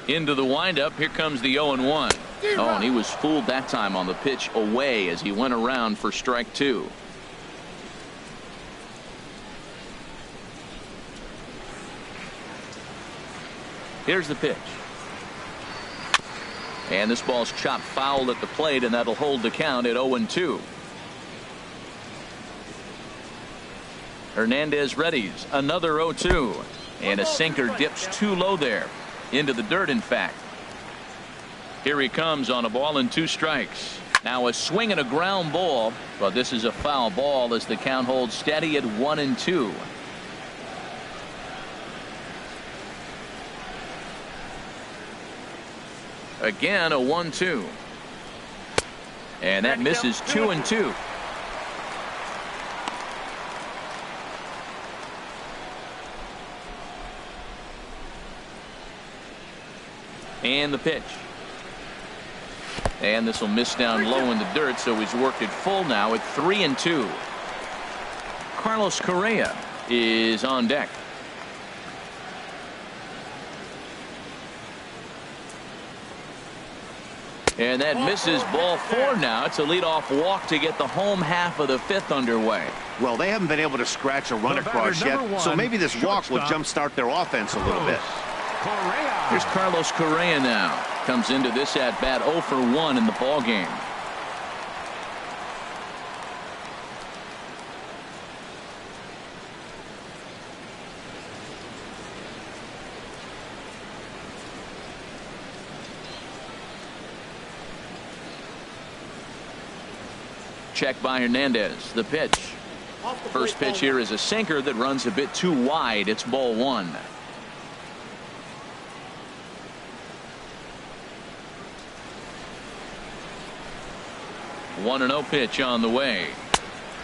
S1: Into the windup. Here comes the 0-1. Oh, and he was fooled that time on the pitch away as he went around for strike two. Here's the pitch. And this ball's chopped foul at the plate, and that'll hold the count at 0-2. Hernandez readies another 0-2, and a sinker dips too low there into the dirt. In fact, here he comes on a ball and two strikes. Now a swing and a ground ball, but this is a foul ball as the count holds steady at 1-2. Again a 1-2, and that misses 2-2. And the pitch. And this will miss down low in the dirt, so he's worked it full now at 3-2. Carlos Correa is on deck. And that misses ball four now. It's a leadoff walk to get the home half of the fifth underway.
S4: Well, they haven't been able to scratch a run across yet, so maybe this walk will jumpstart their offense a little bit.
S1: Here's Carlos Correa now. Comes into this at bat 0 for 1 in the ball game. Check by Hernandez. The pitch. First pitch here is a sinker that runs a bit too wide. It's ball one. 1-0 pitch on the way.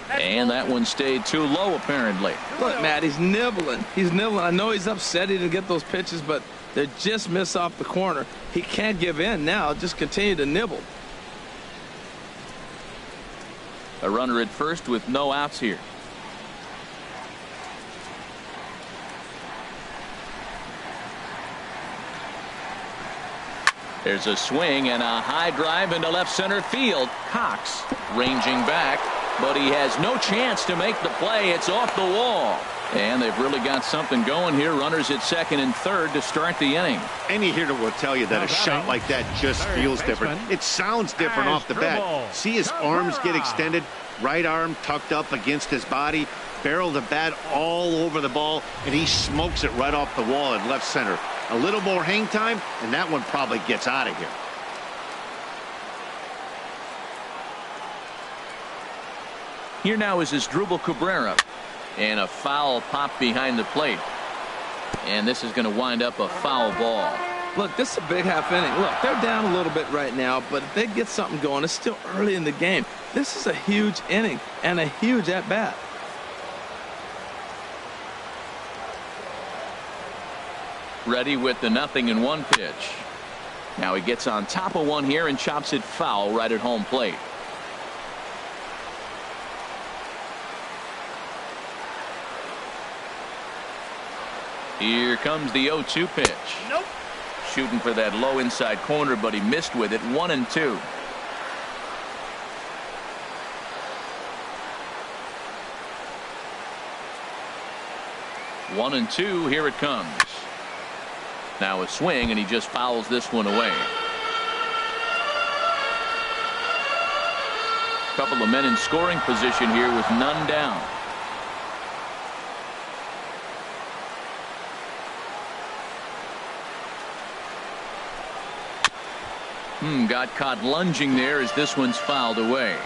S1: And that one stayed too low, apparently.
S2: Look, Matt, he's nibbling. He's nibbling. I know he's upset he didn't get those pitches, but they just miss off the corner. He can't give in now. Just continue to nibble.
S1: A runner at first with no outs here. There's a swing and a high drive into left center field. Cox ranging back, but he has no chance to make the play. It's off the wall. And they've really got something going here. Runners at second and third to start the inning.
S4: Any hitter will tell you that a shot like that just feels different. It sounds different off the bat. See his arms get extended, right arm tucked up against his body, barrel the bat all over the ball, and he smokes it right off the wall in left center. A little more hang time, and that one probably gets out of here.
S1: Here now is Asdrubal Cabrera, and a foul pop behind the plate. And this is going to wind up a foul ball.
S2: Look, this is a big half inning. Look, they're down a little bit right now, but if they get something going, it's still early in the game. This is a huge inning and a huge at-bat.
S1: Ready with the 0-1 pitch. Now he gets on top of one here and chops it foul right at home plate. Here comes the 0-2 pitch.
S5: Nope.
S1: Shooting for that low inside corner, but he missed with it. 1-2. One and two. Here it comes. Now a swing, and he just fouls this one away. Couple of men in scoring position here with none down. Got caught lunging there as this one's fouled away.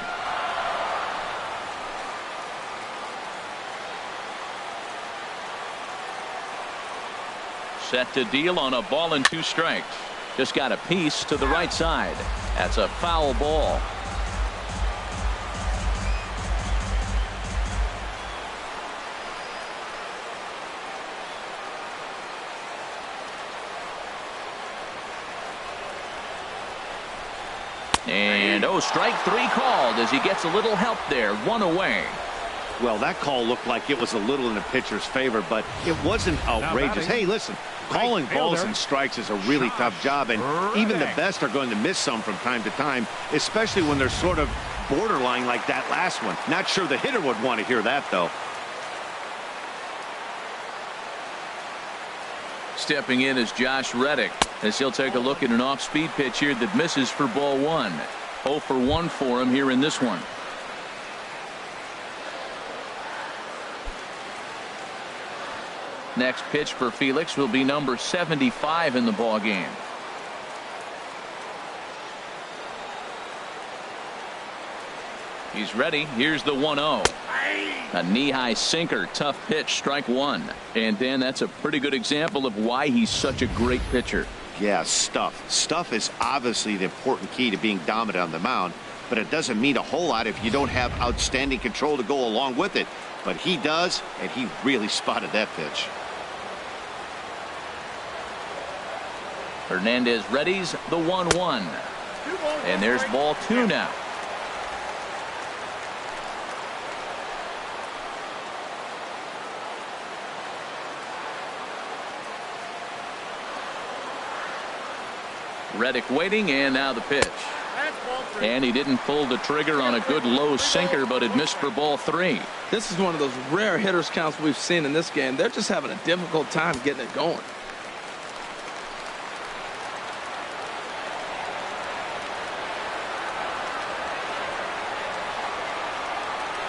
S1: Set to deal on a ball and 2 strikes. Just got a piece to the right side. That's a foul ball. And strike 3 called as he gets a little help there. 1 away.
S4: Well, that call looked like it was a little in the pitcher's favor, but it wasn't outrageous. Hey, listen, calling balls and strikes is a really tough job, and even the best are going to miss some from time to time, especially when they're sort of borderline like that last one. Not sure the hitter would want to hear that, though.
S1: Stepping in is Josh Reddick as he'll take a look at an off-speed pitch here that misses for ball 1. 0 for 1 for him here in this one. Next pitch for Felix will be number 75 in the ball game. He's ready. Here's the 1-0. A knee-high sinker. Tough pitch. Strike 1. And Dan, that's a pretty good example of why he's such a great pitcher.
S4: Yeah, stuff. Stuff is obviously the important key to being dominant on the mound, but it doesn't mean a whole lot if you don't have outstanding control to go along with it. But he does, and he really spotted that pitch.
S1: Hernandez readies the 1-1. And there's ball 2 now. Reddick waiting, and now the pitch. And he didn't pull the trigger on a good low sinker, but it missed for ball 3.
S2: This is one of those rare hitters counts we've seen in this game. They're just having a difficult time getting it going.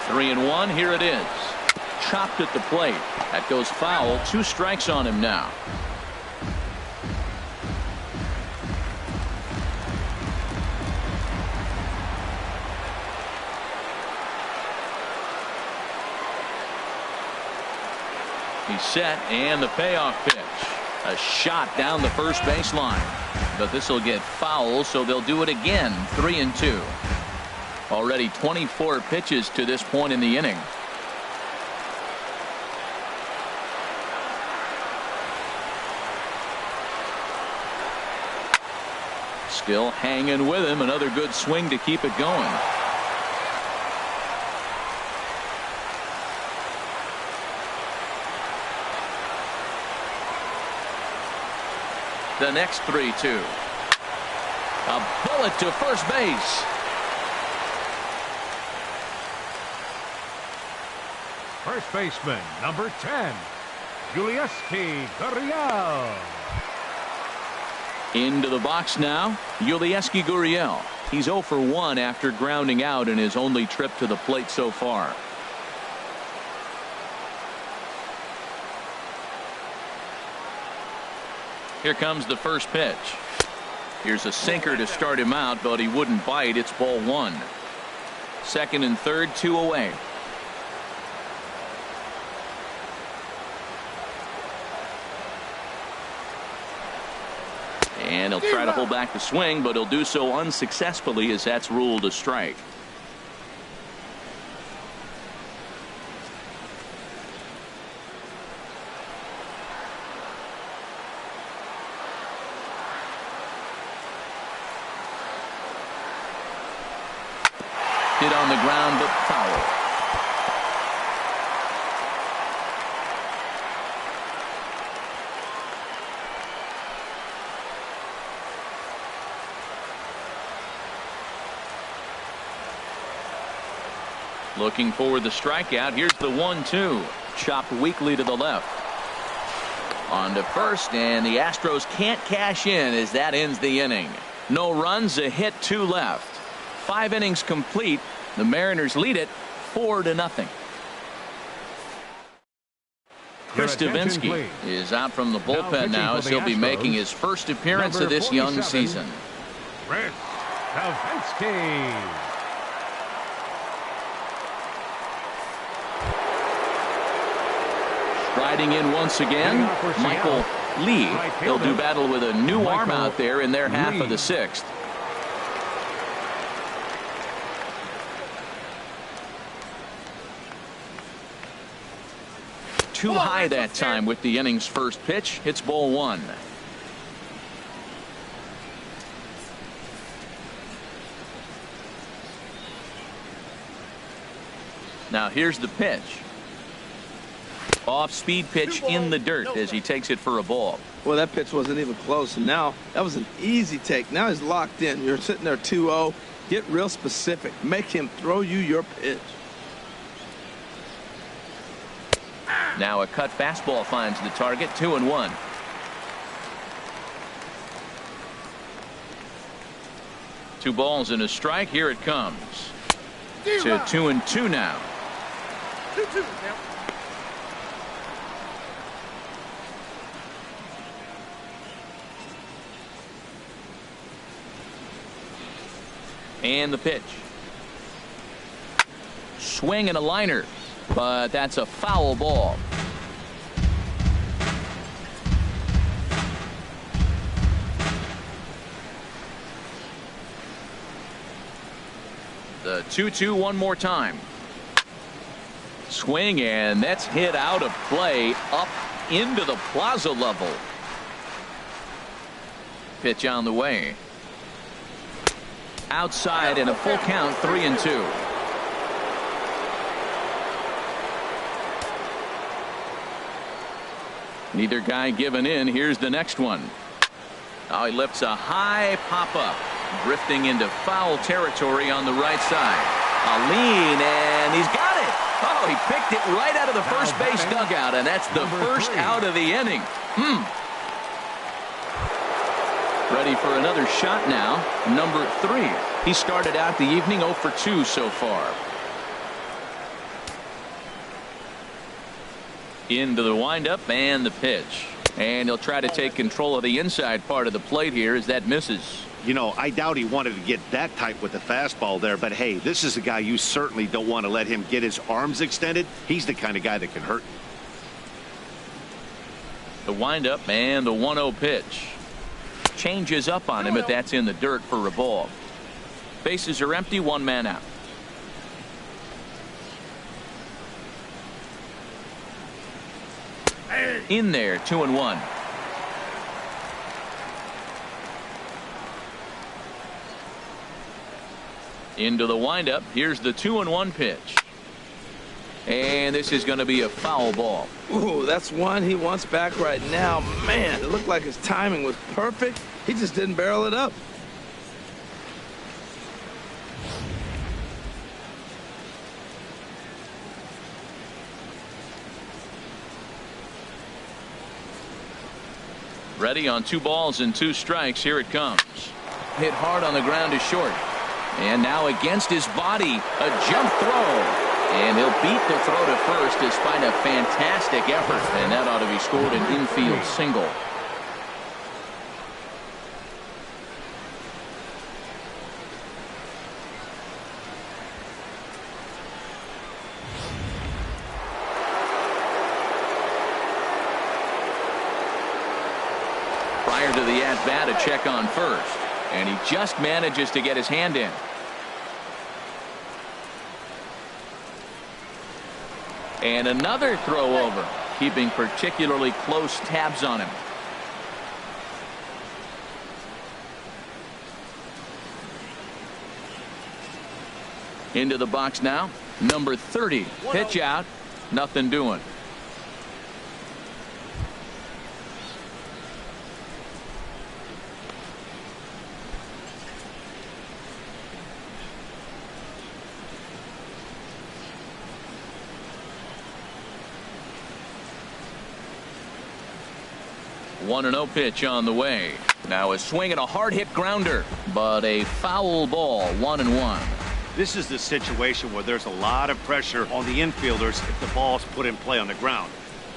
S1: Three and 1. Here it is. Chopped at the plate. That goes foul. 2 strikes on him now. He's set, and the payoff pitch. A shot down the first baseline. But this will get foul, so they'll do it again. 3 and 2. Already 24 pitches to this point in the inning. Still hanging with him. Another good swing to keep it going. The next 3-2. A bullet to first base.
S3: First baseman, number 10, Yulieski Gurriel.
S1: Into the box now, Yulieski Gurriel. He's 0 for 1 after grounding out in his only trip to the plate so far. Here comes the first pitch. Here's a sinker to start him out, but he wouldn't bite. It's ball 1. Second and third, 2 away. And he'll try to hold back the swing, but he'll do so unsuccessfully as that's ruled a strike. Hit on the ground, but foul. Looking for the strikeout. Here's the 1-2. Chopped weakly to the left. On to first, and the Astros can't cash in as that ends the inning. No runs, a hit, 2 left. 5 innings complete. The Mariners lead it 4-0. Chris Davinsky is out from the bullpen now as he'll be making his first appearance of this young season.
S3: Chris Davinsky.
S1: Riding in once again, Michael Lee. He'll do battle with a new arm out there in their half of the 6th. Too high that time with the inning's first pitch. Hits ball 1. Now here's the pitch. Off-speed pitch in the dirt as he takes it for a ball.
S2: Well, that pitch wasn't even close, and now that was an easy take. Now he's locked in. You're sitting there 2-0. Get real specific. Make him throw you your pitch.
S1: Now a cut fastball finds the target. 2-1. Two balls and a strike. Here it comes. To 2-2 now.
S5: 2-2 now.
S1: And the pitch. Swing and a liner, but that's a foul ball. The 2-2 one more time. Swing, and that's hit out of play up into the plaza level. Pitch on the way. Outside and a full count. 3-2. Neither guy giving in. Here's the next one. Oh, he lifts a high pop up, drifting into foul territory on the right side. A lean, and he's got it. Oh, he picked it right out of the first base dugout, and that's the first out of the inning. Ready for another shot now. Number 3. He started out the evening 0 for 2 so far. Into the windup and the pitch. And he'll try to take control of the inside part of the plate here as that misses.
S4: You know, I doubt he wanted to get that tight with the fastball there, but hey, this is a guy you certainly don't want to let him get his arms extended. He's the kind of guy that can hurt.
S1: The windup and the 1-0 pitch. Changes up on him, but that's in the dirt for a ball. Bases are empty, 1 man out. In there, 2-1. Into the windup. Here's the 2-1 pitch. And this is going to be a foul ball.
S2: Ooh, that's one he wants back right now. Man, it looked like his timing was perfect. He just didn't barrel it up.
S1: Ready on 2 balls and 2 strikes. Here it comes. Hit hard on the ground to short. And now against his body, a jump throw. And he'll beat the throw to first despite a fantastic effort. And that ought to be scored an infield single. Prior to the at-bat, a check on first. And he just manages to get his hand in. And another throw over, keeping particularly close tabs on him. Into the box now. Number 30. Pitch out. Nothing doing. One and 0 pitch on the way. Now a swing and a hard hit grounder, but a foul ball. 1-1.
S4: This is the situation where there's a lot of pressure on the infielders if the ball's put in play on the ground.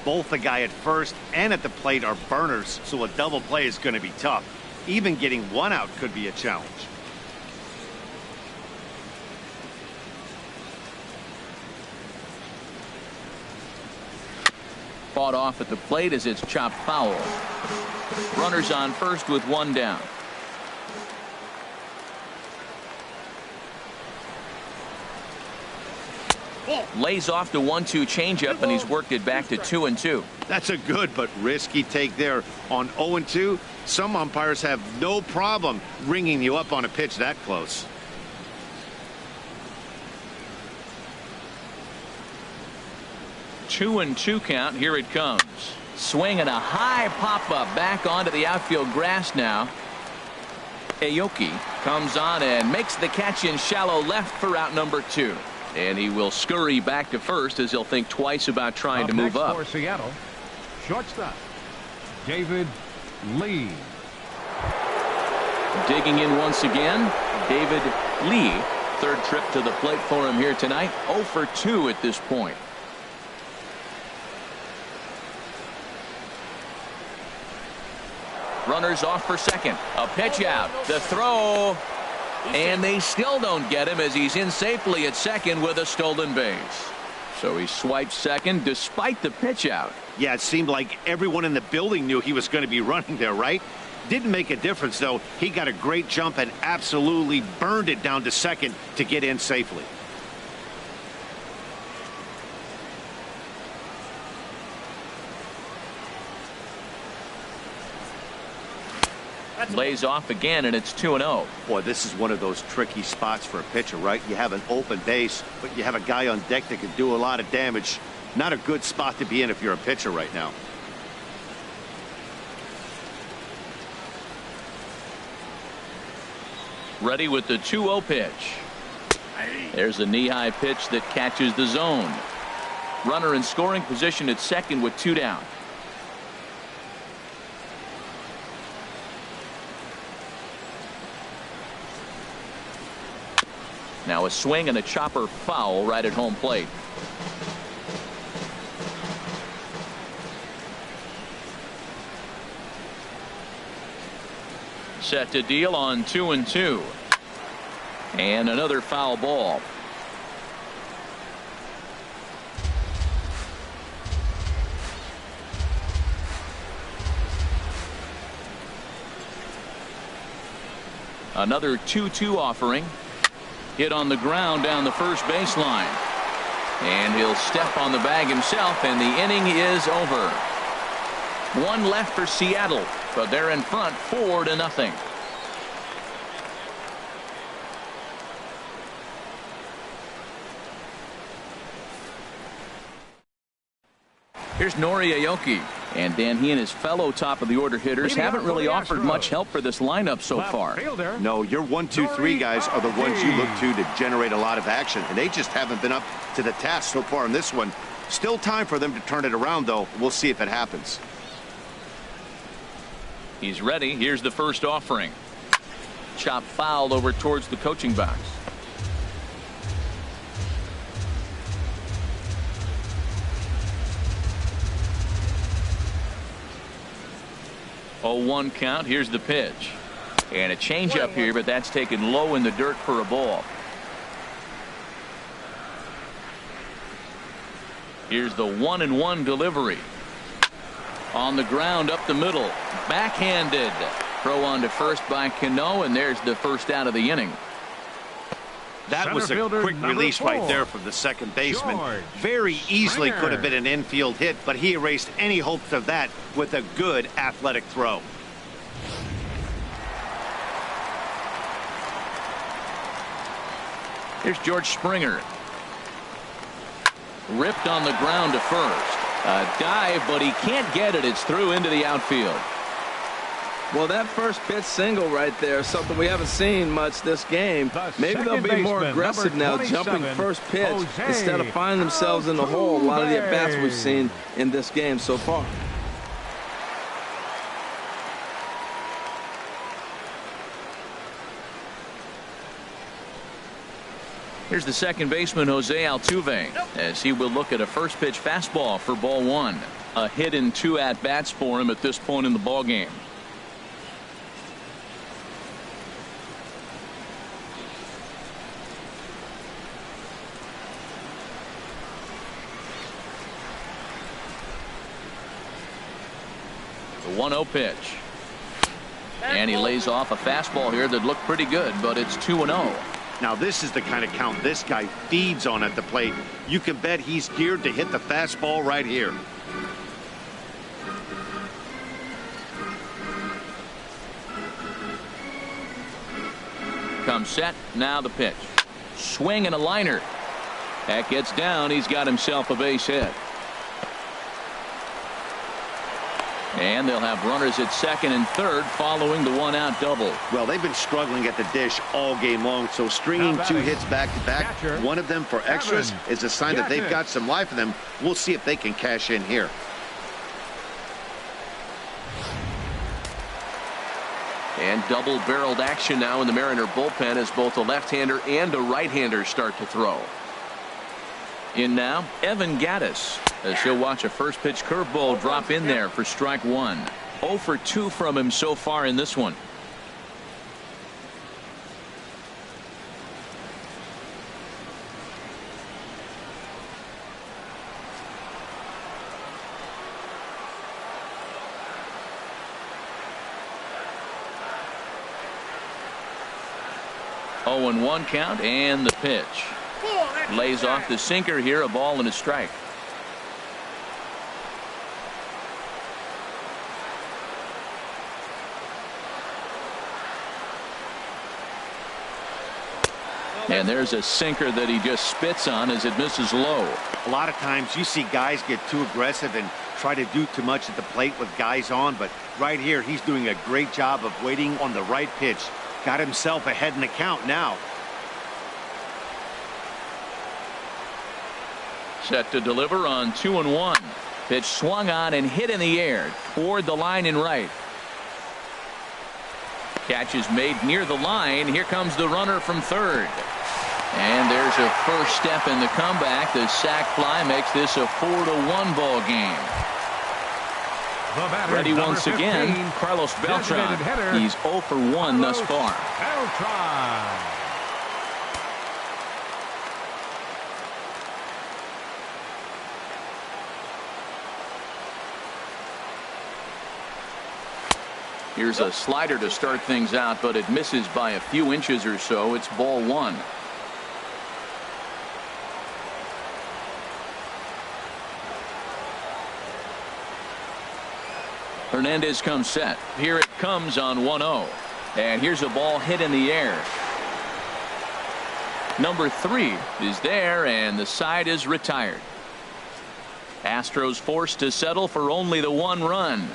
S4: Both the guy at first and at the plate are burners, so a double play is going to be tough. Even getting one out could be a challenge.
S1: Fought off at the plate as it's chopped foul. Runners on first with one down. Lays off the 1-2 changeup, and he's worked it back to 2-2.
S4: That's a good but risky take there. On 0-2, some umpires have no problem ringing you up on a pitch that close.
S1: Two and 2 count. Here it comes. Swing and a high pop up back onto the outfield grass now. Aoki comes on and makes the catch in shallow left for out number 2. And he will scurry back to first as he'll think twice about trying to move up.
S3: For Seattle, shortstop David Lee.
S1: Digging in once again, David Lee. Third trip to the plate for him here tonight. 0 for 2 at this point. Runners off for second. A pitch out. The throw. And they still don't get him as he's in safely at second with a stolen base. So he swipes second despite the pitch out.
S4: Yeah, it seemed like everyone in the building knew he was going to be running there, right? Didn't make a difference, though. He got a great jump and absolutely burned it down to second to get in safely.
S1: Lays off again, and it's 2-0.
S4: Boy, this is one of those tricky spots for a pitcher, right? You have an open base, but you have a guy on deck that can do a lot of damage. Not a good spot to be in if you're a pitcher right now.
S1: Ready with the 2-0 pitch. There's a knee-high pitch that catches the zone. Runner in scoring position at second with 2 down. Now a swing and a chopper foul right at home plate. Set to deal on 2-2. And another foul ball. Another 2-2 offering. Hit on the ground down the first baseline. And he'll step on the bag himself, and the inning is over. One left for Seattle, but they're in front 4-0. Here's Nori Aoki. And Dan, he and his fellow top of the order hitters haven't really offered much help for this lineup so far.
S4: No, your 1, 2, 3 guys are the ones you look to generate a lot of action, and they just haven't been up to the task so far in this one. Still time for them to turn it around, though. We'll see if it happens.
S1: He's ready. Here's the first offering. Chop fouled over towards the coaching box. Oh, 1 count. Here's the pitch. And a changeup here, but that's taken low in the dirt for a ball. Here's the 1-1 delivery. On the ground up the middle. Backhanded. Throw on to first by Cano, and there's the first out of the inning.
S4: That was a quick release right there from the second baseman. Very easily could have been an infield hit, but he erased any hopes of that with a good athletic throw.
S1: Here's George Springer. Ripped on the ground to first. A dive, but he can't get it. It's through into the outfield.
S2: Well, that first pitch single right there is something we haven't seen much this game. Maybe they'll be more aggressive now, jumping first pitch instead of finding themselves in the hole. A lot of the at-bats we've seen in this game so far.
S1: Here's the second baseman, Jose Altuve, as he will look at a first pitch fastball for ball one. A hit in 2 at-bats for him at this point in the ball game. The 1-0 pitch. And he lays off a fastball here that looked pretty good, but it's 2-0.
S4: Now this is the kind of count this guy feeds on at the plate. You can bet he's geared to hit the fastball right here.
S1: Comes set. Now the pitch. Swing and a liner. That gets down. He's got himself a base hit. And they'll have runners at second and third following the 1-out double.
S4: Well, they've been struggling at the dish all game long, so stringing 2 hits back-to-back, one of them for extras, is a sign that they've got some life in them. We'll see if they can cash in here.
S1: And double-barreled action now in the Mariner bullpen as both a left-hander and a right-hander start to throw. In now, Evan Gattis, as he'll watch a first pitch curveball drop in there for strike 1. 0 for 2 from him so far in this one. Oh, and 1 count, and the pitch. Lays off the sinker here, a ball and a strike. And there's a sinker that he just spits on as it misses low.
S4: A lot of times you see guys get too aggressive and try to do too much at the plate with guys on, but right here he's doing a great job of waiting on the right pitch. Got himself ahead in the count now.
S1: Set to deliver on 2-1. Pitch swung on and hit in the air toward the line and right. Catch is made near the line. Here comes the runner from third. And there's a first step in the comeback. The sac fly makes this a 4-1 ball game. Ready once again, Carlos Beltran. He's 0 for 1 thus far.
S3: Beltran.
S1: Here's a slider to start things out, but it misses by a few inches or so. It's ball 1. Hernandez comes set. Here it comes on 1-0. And here's a ball hit in the air. Number 3 is there, and the side is retired. Astros forced to settle for only the 1 run.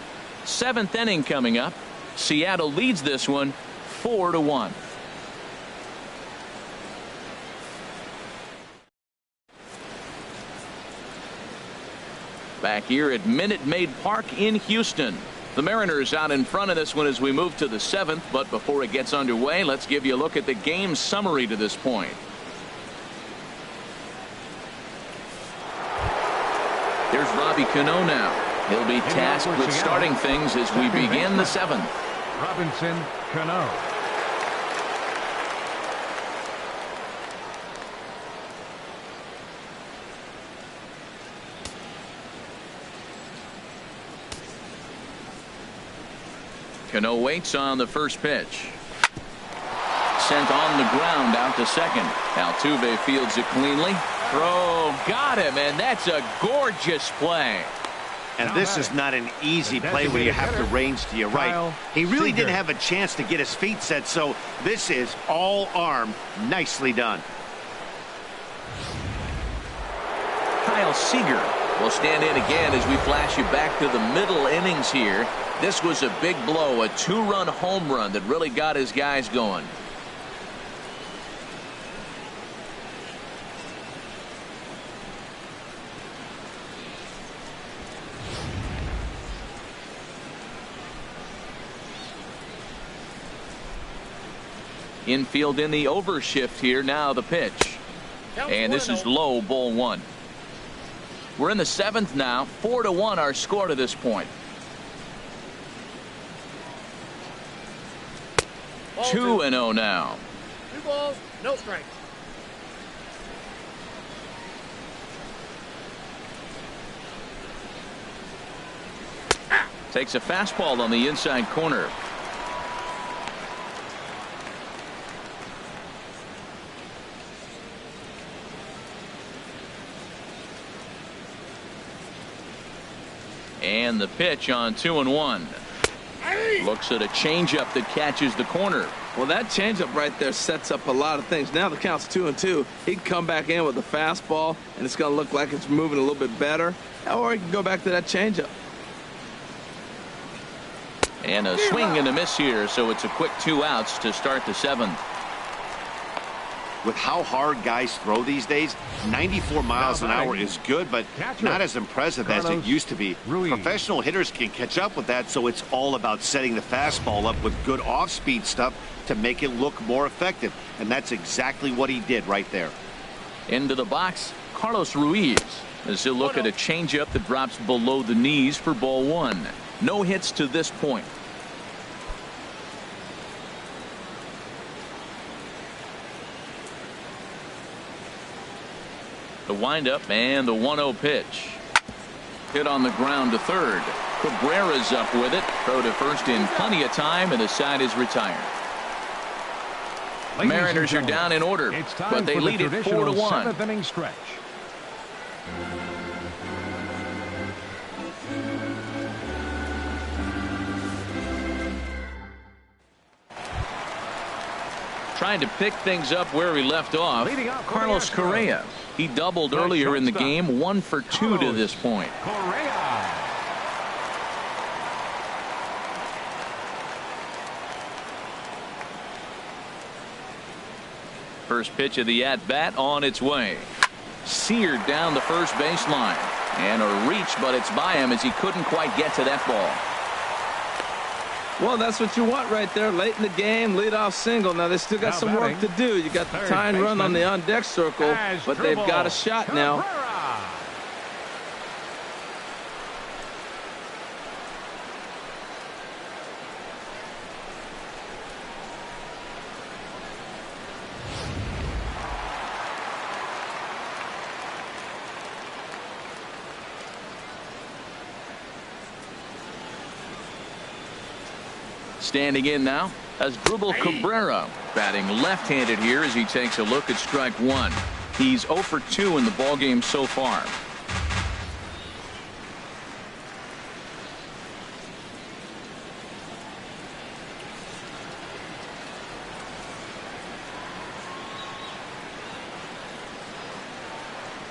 S1: 7th inning coming up. Seattle leads this one 4-1. Back here at Minute Maid Park in Houston. The Mariners out in front of this one as we move to the 7th, but before it gets underway, let's give you a look at the game summary to this point. There's Robbie Cano now. He'll be tasked with starting things as we begin the 7th.
S3: Robinson Cano.
S1: Cano waits on the first pitch. Sent on the ground out to second. Altuve fields it cleanly. Throw got him, and that's a gorgeous play.
S4: And this is not an easy play when you have to range to your right. He really didn't have a chance to get his feet set, so this is all arm. Nicely done.
S1: Kyle Seager will stand in again as we flash you back to the middle innings here. This was a big blow, a 2-run home run that really got his guys going. Infield in the overshift here. Now the pitch. And this is low, ball 1. We're in the 7th now. 4-1 our score to this point. 2-0 now.
S5: 2 balls, no strikes.
S1: Takes a fastball on the inside corner. And the pitch on 2-1. Looks at a changeup that catches the corner.
S2: Well, that changeup right there sets up a lot of things. Now the count's 2-2. He can come back in with a fastball, and it's going to look like it's moving a little bit better. Or he can go back to that changeup.
S1: And a swing and a miss here, so it's a quick 2 outs to start the 7th.
S4: With how hard guys throw these days, 94 miles an hour is good, but not as impressive as it used to be. Professional hitters can catch up with that, so it's all about setting the fastball up with good off-speed stuff to make it look more effective. And that's exactly what he did right there.
S1: Into the box, Carlos Ruiz, as he'll look at a changeup that drops below the knees for ball 1. No hits to this point. The windup and the 1-0 pitch. Hit on the ground to third. Cabrera's up with it. Throw to first in plenty of time, and the side is retired. Mariners are down in order, but they lead it 4-1.
S3: 7th inning stretch.
S1: Trying to pick things up where he left off. Carlos Correa. He doubled earlier in the game. 1 for 2 to this point.
S3: Correa.
S1: First pitch of the at-bat on its way. Seared down the first baseline. And a reach, but it's by him as he couldn't quite get to that ball.
S2: Well, that's what you want right there. Late in the game, leadoff single. Now, they still got some work to do. You got the tying run on the on-deck circle, but they've got a shot now.
S1: Standing in now as Dribble Cabrera, batting left-handed here as he takes a look at strike 1. He's 0 for 2 in the ballgame so far.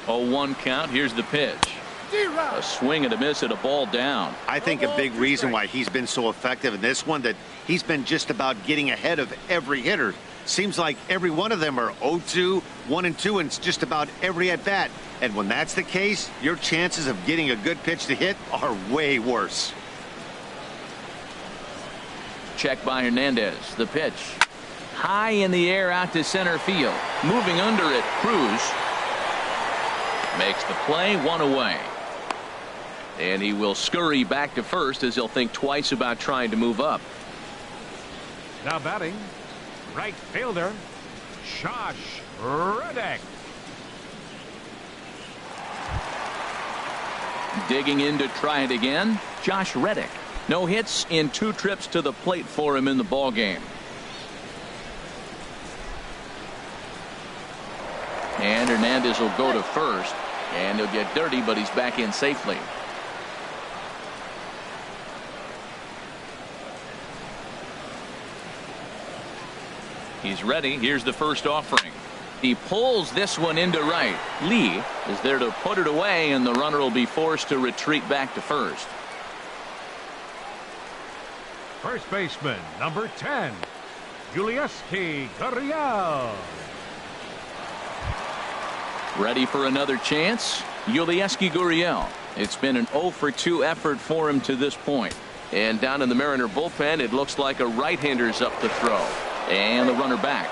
S1: Oh, 1 count. Here's the pitch. A swing and a miss at a ball down.
S4: I think a big reason why he's been so effective in this one, that he's been just about getting ahead of every hitter. Seems like every one of them are 0-2, 1-2, and it's just about every at bat. And when that's the case, your chances of getting a good pitch to hit are way worse.
S1: Check by Hernandez. The pitch. High in the air out to center field. Moving under it, Cruz makes the play, 1 away. And he will scurry back to first as he'll think twice about trying to move up.
S3: Now batting, right fielder, Josh Reddick.
S1: Digging in to try it again, Josh Reddick. No hits in 2 trips to the plate for him in the ballgame. And Hernandez will go to first, and he'll get dirty, but he's back in safely. He's ready. Here's the first offering. He pulls this one into right. Lee is there to put it away, and the runner will be forced to retreat back to first.
S3: First baseman, number 10, Yulieski Gurriel.
S1: Ready for another chance? Yulieski Gurriel. It's been an 0 for 2 effort for him to this point. And down in the Mariner bullpen, it looks like a right-hander's up to throw. And the runner back.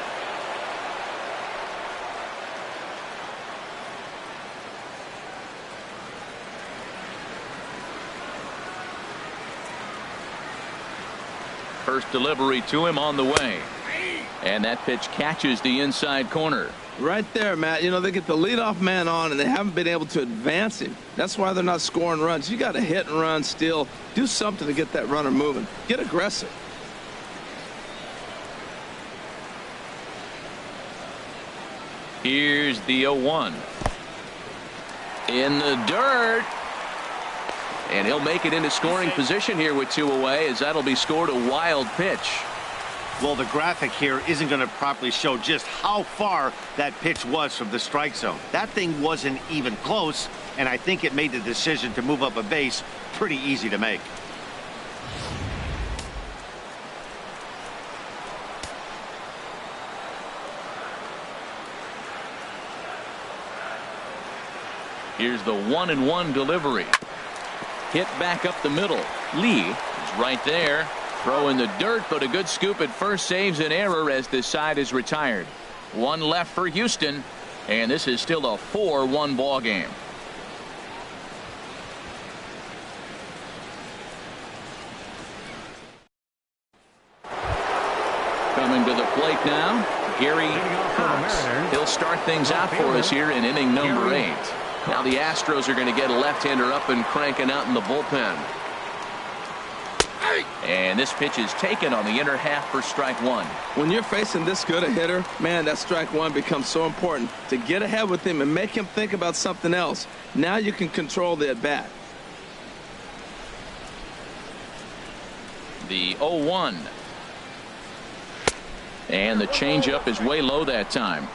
S1: First delivery to him on the way. And that pitch catches the inside corner.
S2: Right there, Matt. You know, they get the leadoff man on, and they haven't been able to advance him. That's why they're not scoring runs. You got to hit and run, steal, do something to get that runner moving. Get aggressive.
S1: Here's the 0-1. In the dirt. And he'll make it into scoring position here with 2 away, as that'll be scored a wild pitch.
S4: Well, the graphic here isn't going to properly show just how far that pitch was from the strike zone. That thing wasn't even close, and I think it made the decision to move up a base pretty easy to make.
S1: Here's the 1-1 delivery. Hit back up the middle. Lee is right there. Throw in the dirt, but a good scoop at first saves an error as this side is retired. One left for Houston, and this is still a 4-1 ball game. Coming to the plate now, Gary Cox. He'll start things out for us here in inning number 8. Now the Astros are going to get a left-hander up and cranking out in the bullpen. And this pitch is taken on the inner half for strike 1.
S2: When you're facing this good a hitter, man, that strike 1 becomes so important to get ahead with him and make him think about something else. Now you can control the at-bat.
S1: The 0-1. And the changeup is way low that time.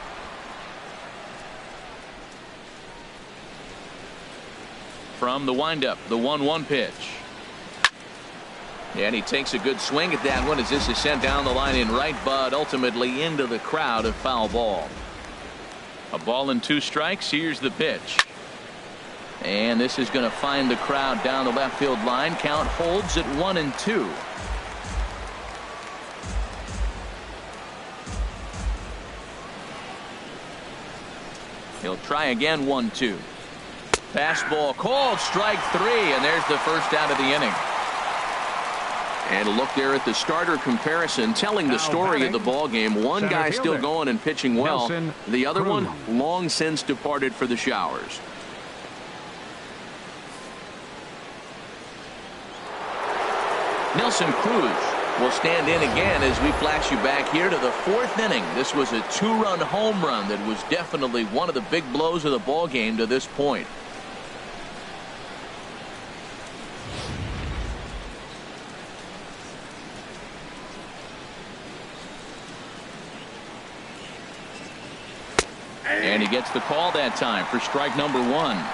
S1: From the windup, the 1-1 pitch. And he takes a good swing at that one as this is sent down the line in right, but ultimately into the crowd, of foul ball. A ball and 2 strikes. Here's the pitch. And this is going to find the crowd down the left field line. Count holds at 1-2. He'll try again. 1-2. Fastball called, strike 3, and there's the first out of the inning. And a look there at the starter comparison, telling the story of the ball game. One guy still going and pitching well. The other one long since departed for the showers. Nelson Cruz will stand in again as we flash you back here to the 4th inning. This was a 2-run home run that was definitely one of the big blows of the ball game to this point. And he gets the call that time for strike number 1.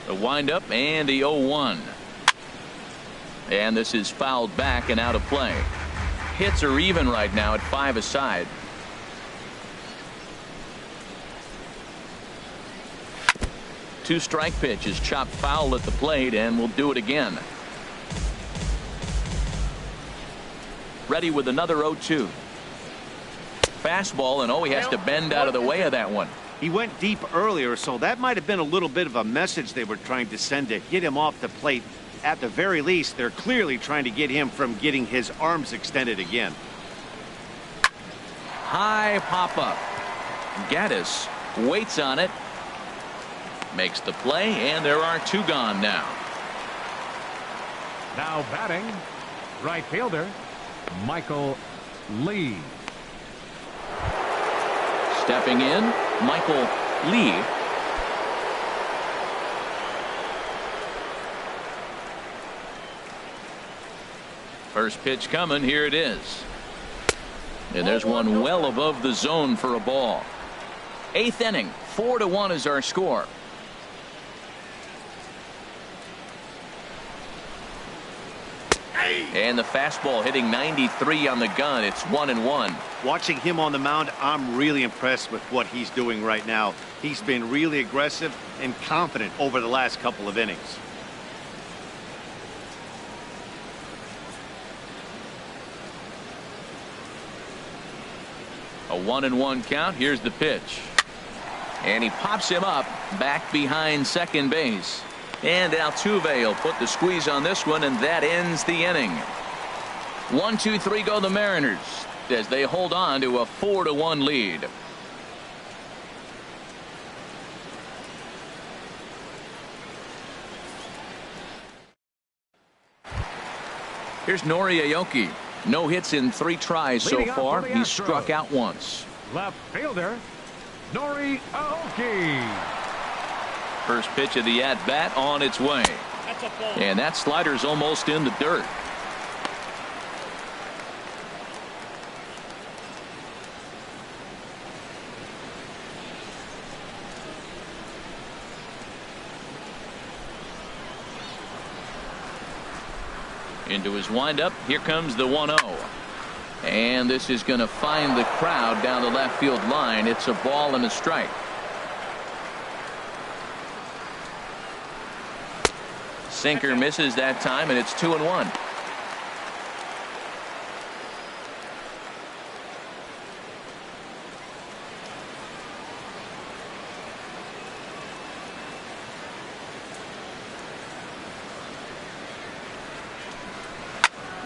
S1: The windup and the 0-1. And this is fouled back and out of play. Hits are even right now at 5 aside. Two-strike pitch is chopped foul at the plate, and we'll do it again. Ready with another 0-2. Fastball, and he has to bend out of the way of that one.
S4: He went deep earlier, so that might have been a little bit of a message they were trying to send to get him off the plate. At the very least, they're clearly trying to get him from getting his arms extended again.
S1: High pop-up. Gaddis waits on it. Makes the play, and there are 2 gone now.
S3: Now batting, right fielder, Michael Lee.
S1: Stepping in, Michael Lee. First pitch coming. Here it is. And there's one well above the zone for a ball. 8th inning. 4-1 is our score. And the fastball hitting 93 on the gun. It's 1-1.
S4: Watching him on the mound, I'm really impressed with what he's doing right now. He's been really aggressive and confident over the last couple of innings.
S1: A 1-1 count. Here's the pitch. And he pops him up back behind second base. And Altuve will put the squeeze on this one, and that ends the inning. 1-2-3 go the Mariners as they hold on to a 4-1 lead. Here's Nori Aoki. No hits in 3 tries so far. He's struck out once.
S3: Left fielder, Nori Aoki.
S1: First pitch of the at-bat on its way. And that slider's almost in the dirt. Into his windup. Here comes the 1-0. And this is going to find the crowd down the left field line. It's a ball and a strike. Sinker misses that time, and it's 2-1.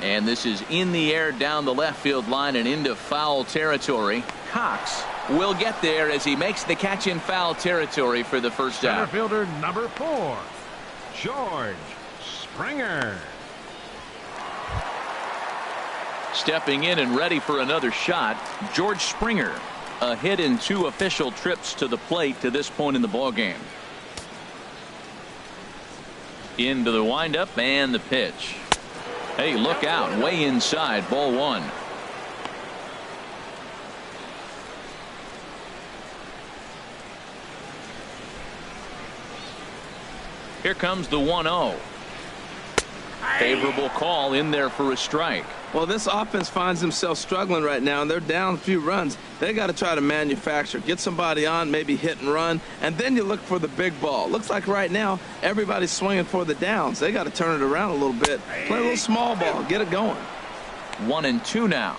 S1: And this is in the air down the left field line and into foul territory. Cox will get there as he makes the catch in foul territory for the first
S3: Center
S1: out.
S3: fielder number 4, George Springer.
S1: Stepping in and ready for another shot, George Springer. A hit in 2 official trips to the plate to this point in the ballgame. Into the windup and the pitch. Hey, look out, way inside, ball 1. Here comes the 1-0. Favorable call in there for a strike.
S2: Well, this offense finds themselves struggling right now, and they're down a few runs. They got to try to manufacture, get somebody on, maybe hit and run, and then you look for the big ball. Looks like right now everybody's swinging for the downs. They got to turn it around a little bit, play a little small ball, get it going.
S1: 1-2 now.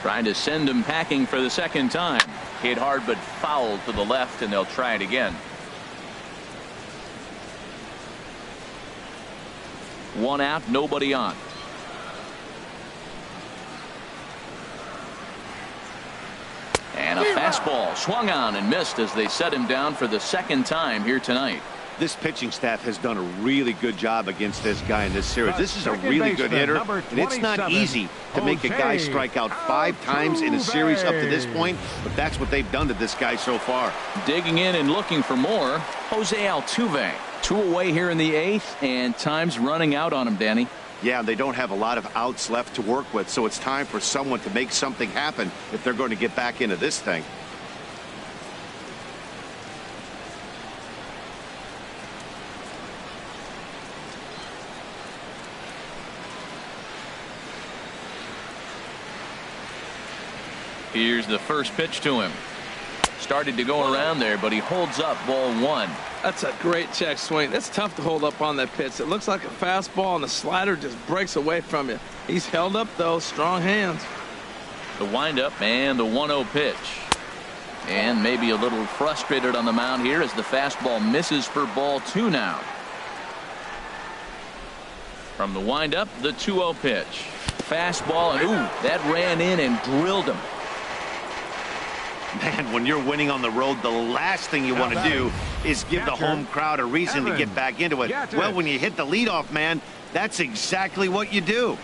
S1: Trying to send him packing for the second time. Hit hard but foul to the left, and they'll try it again. 1 out, nobody on. And a fastball swung on and missed as they set him down for the second time here tonight.
S4: This pitching staff has done a really good job against this guy in this series. This is a really good hitter, and it's not easy to make a guy strike out 5 times in a series up to this point, but that's what they've done to this guy so far.
S1: Digging in and looking for more, Jose Altuve. 2 away here in the 8th, and time's running out on him, Danny.
S4: Yeah, they don't have a lot of outs left to work with, so it's time for someone to make something happen if they're going to get back into this thing.
S1: Here's the first pitch to him. Started to go around there, but he holds up ball 1.
S2: That's a great check swing. That's tough to hold up on that pitch. It looks like a fastball, and the slider just breaks away from you. He's held up, though. Strong hands.
S1: The windup and the 1-0 pitch. And maybe a little frustrated on the mound here as the fastball misses for ball 2 now. From the windup, the 2-0 pitch. Fastball, and ooh, that ran in and drilled him.
S4: Man, when you're winning on the road, the last thing you want to do is give the home crowd a reason to get back into it. Well, when you hit the leadoff man, that's exactly what you do.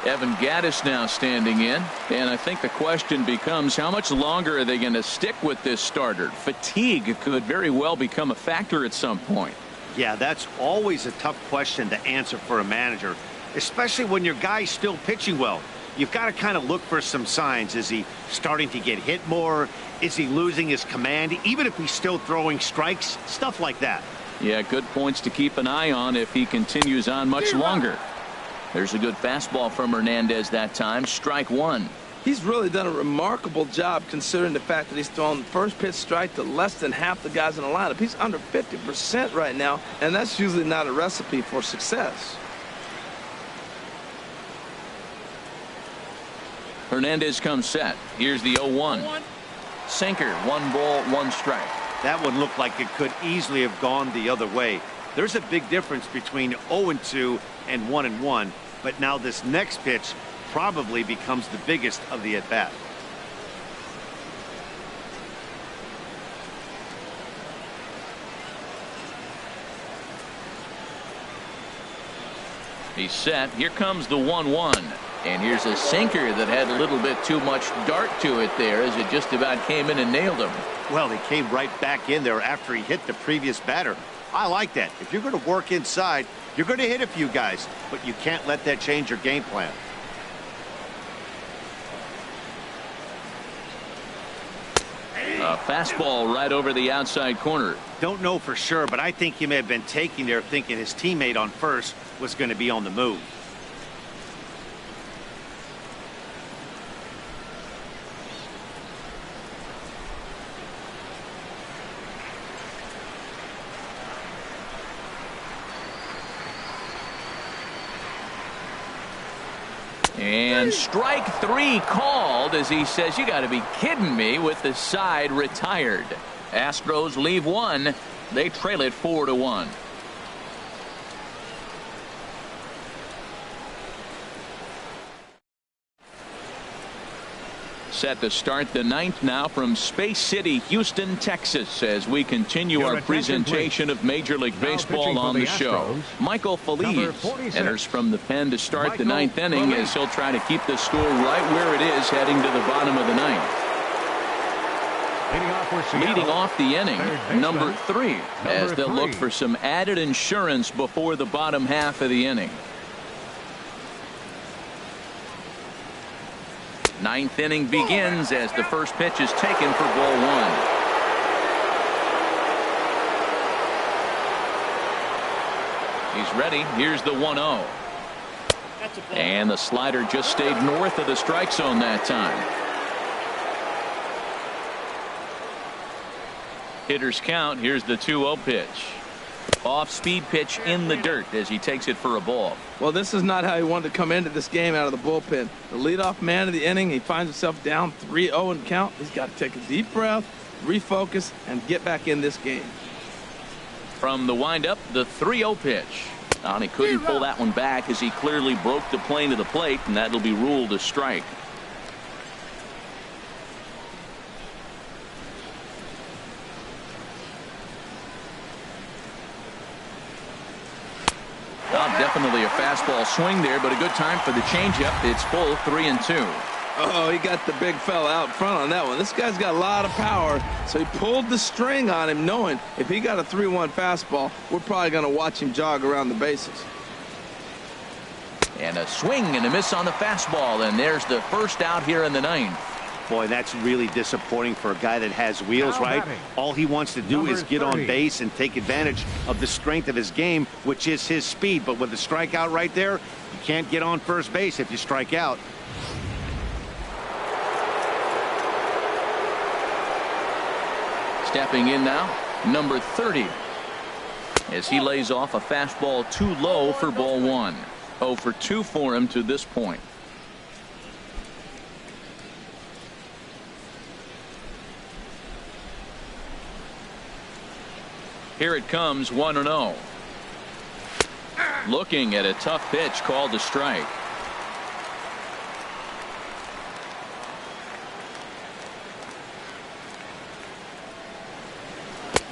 S1: Evan Gaddis now standing in, and I think the question becomes how much longer are they going to stick with this starter? Fatigue could very well become a factor at some point.
S4: Yeah, that's always a tough question to answer for a manager, especially when your guy's still pitching well. You've got to kind of look for some signs. Is he starting to get hit more? Is he losing his command, even if he's still throwing strikes? Stuff like that.
S1: Yeah, good points to keep an eye on if he continues on much longer. There's a good fastball from Hernandez that time. Strike one.
S2: He's really done a remarkable job considering the fact that he's thrown the first pitch strike to less than half the guys in the lineup. He's under 50% right now, and that's usually not a recipe for success.
S1: Hernandez comes set. Here's the 0-1. Sinker, 1 ball, 1 strike.
S4: That one looked like it could easily have gone the other way. There's a big difference between 0-2 and 1-1, but now this next pitch probably becomes the biggest of the at-bat.
S1: He's set. Here comes the 1-1. And here's a sinker that had a little bit too much dart to it there as it just about came in and nailed him.
S4: Well, he came right back in there after he hit the previous batter. I like that. If you're going to work inside, you're going to hit a few guys, but you can't let that change your game plan.
S1: A fastball right over the outside corner.
S4: Don't know for sure, but I think he may have been taking there thinking his teammate on first was going to be on the move.
S1: And strike 3 called as he says, you got to be kidding me, with the side retired. Astros leave 1. They trail it 4-1. Set to start the 9th now from Space City, Houston, Texas, as we continue our presentation of Major League Baseball on the show. Michael Feliz enters from the pen to start the 9th inning as he'll try to keep the score right where it is heading to the bottom of the 9th. Leading off the inning, number 3, as they'll look for some added insurance before the bottom half of the inning. 9th inning begins as the first pitch is taken for ball 1. He's ready. Here's the 1-0. And the slider just stayed north of the strike zone that time. Hitters count. Here's the 2-0 pitch. Off speed pitch in the dirt as he takes it for a ball.
S2: Well, this is not how he wanted to come into this game out of the bullpen. The leadoff man of the inning, he finds himself down 3-0 in count. He's got to take a deep breath, refocus, and get back in this game.
S1: From the windup, the 3-0 pitch. And he couldn't pull that one back as he clearly broke the plane to the plate, and that'll be ruled a strike. Definitely a fastball swing there, but a good time for the changeup. It's full, 3-2.
S2: Oh, he got the big fella out front on that one. This guy's got a lot of power, so he pulled the string on him, knowing if he got a 3-1 fastball, we're probably going to watch him jog around the bases.
S1: And a swing and a miss on the fastball, and there's the first out here in the 9th.
S4: Boy, that's really disappointing for a guy that has wheels, right? All he wants to do is get on base and take advantage of the strength of his game, which is his speed. But with the strikeout right there, you can't get on first base if you strike out.
S1: Stepping in now, number 30, as he lays off a fastball too low for ball 1. 0 for 2 for him to this point. Here it comes, 1-0. Looking at a tough pitch called a strike.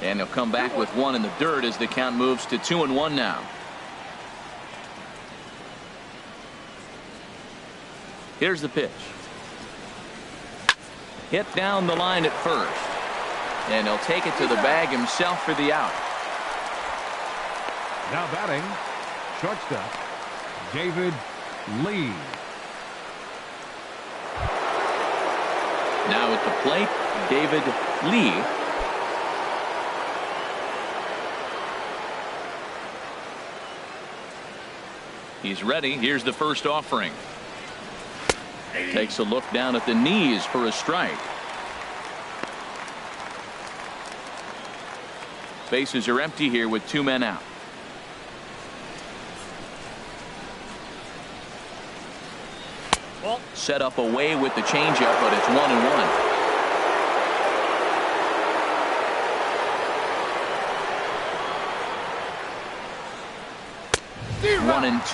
S1: And he'll come back with 1 in the dirt as the count moves to 2-1 now. Here's the pitch. Hit down the line at first. And he'll take it to the bag himself for the out.
S3: Now batting, shortstop, David Lee.
S1: Now at the plate, David Lee. He's ready. Here's the first offering. Takes a look down at the knees for a strike. Bases are empty here with 2 men out. Set up away with the changeup, but it's 1-1.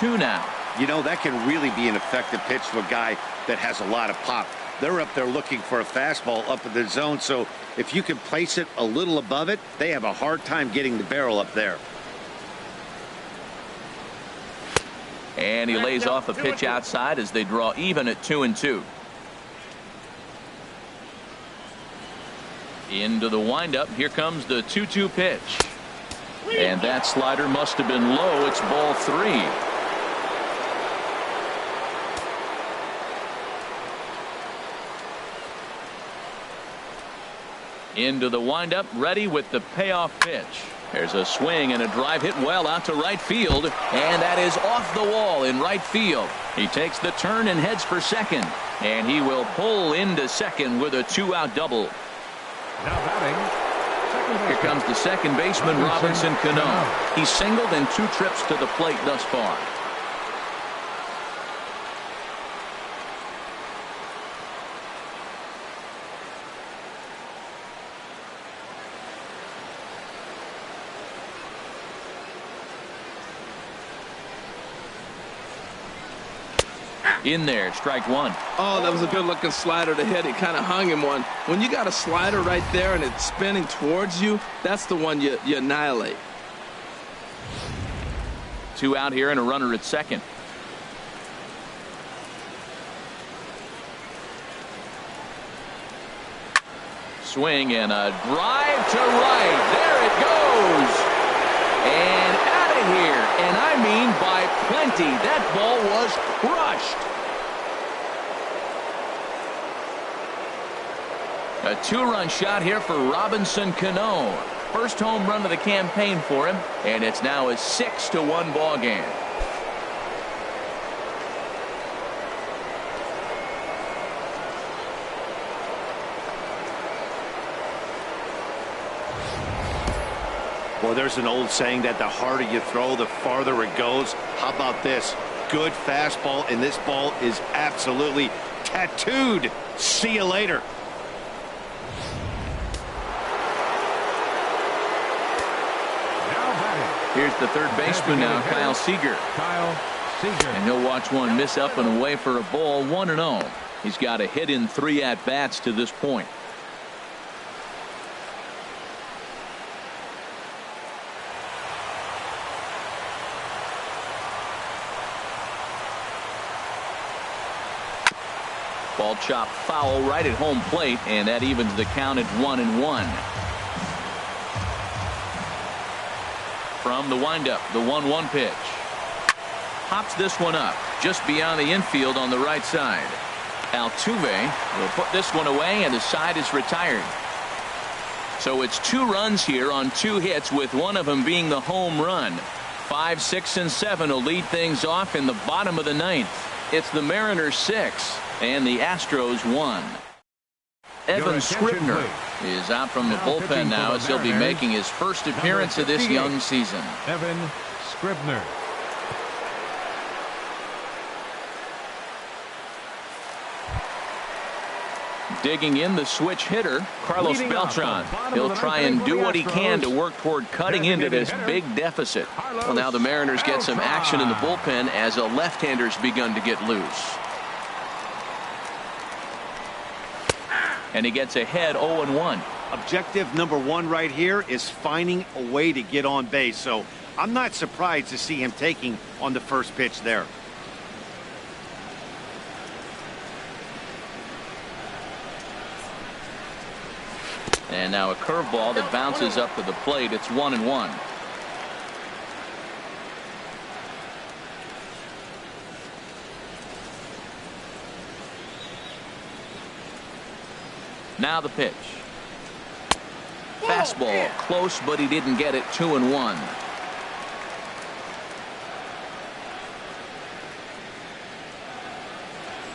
S1: 1-2 now.
S4: You know, that can really be an effective pitch to a guy that has a lot of pop. They're up there looking for a fastball up in the zone, so if you can place it a little above it, they have a hard time getting the barrel up there.
S1: And he lays off a pitch outside as they draw even at 2-2. Into the windup. Here comes the 2-2 pitch. And that slider must have been low. It's ball 3. Into the windup, ready with the payoff pitch. There's a swing and a drive hit well out to right field, and that is off the wall in right field. He takes the turn and heads for second, and he will pull into second with a 2-out double.
S3: Now batting,
S1: Here comes the second baseman, Robinson Cano. He's singled in 2 trips to the plate thus far. In there, strike 1.
S2: Oh, that was a good looking slider to hit. He kind of hung him one. When you got a slider right there and it's spinning towards you, that's the one you annihilate.
S1: 2 out here and a runner at second. Swing and a drive to right. There it goes. And out of here. And I mean by plenty. That ball was crushed. A 2-run shot here for Robinson Cano. First home run of the campaign for him, and it's now a 6-1 ball game.
S4: Well, there's an old saying that the harder you throw, the farther it goes. How about this? Good fastball, and this ball is absolutely tattooed. See you later.
S1: Here's the third baseman now, Kyle Seager. And he'll watch one miss up and away for a ball, 1-0. He's got a hit in 3 at-bats to this point. Ball chopped foul right at home plate, and that evens the count at 1-1. From the windup, the 1-1 pitch. Pops this one up just beyond the infield on the right side. Altuve will put this one away, and the side is retired. So it's 2 runs here on 2 hits, with one of them being the home run. 5, 6, and 7 will lead things off in the bottom of the 9th. It's the Mariners 6 and the Astros 1. Evan Scribner is out from the bullpen now, as he'll be making his first appearance of this young season.
S3: Evan Scribner.
S1: Digging in, the switch hitter, Carlos Beltran. He'll try and do what he can to work toward cutting into this big deficit. Well, now the Mariners get some action in the bullpen as a left-hander's begun to get loose. And he gets ahead 0-1.
S4: Objective number 1 right here is finding a way to get on base. So I'm not surprised to see him taking on the first pitch there.
S1: And now a curveball that bounces up to the plate. It's 1-1. Now the pitch. Fastball close, but he didn't get it. 2-1.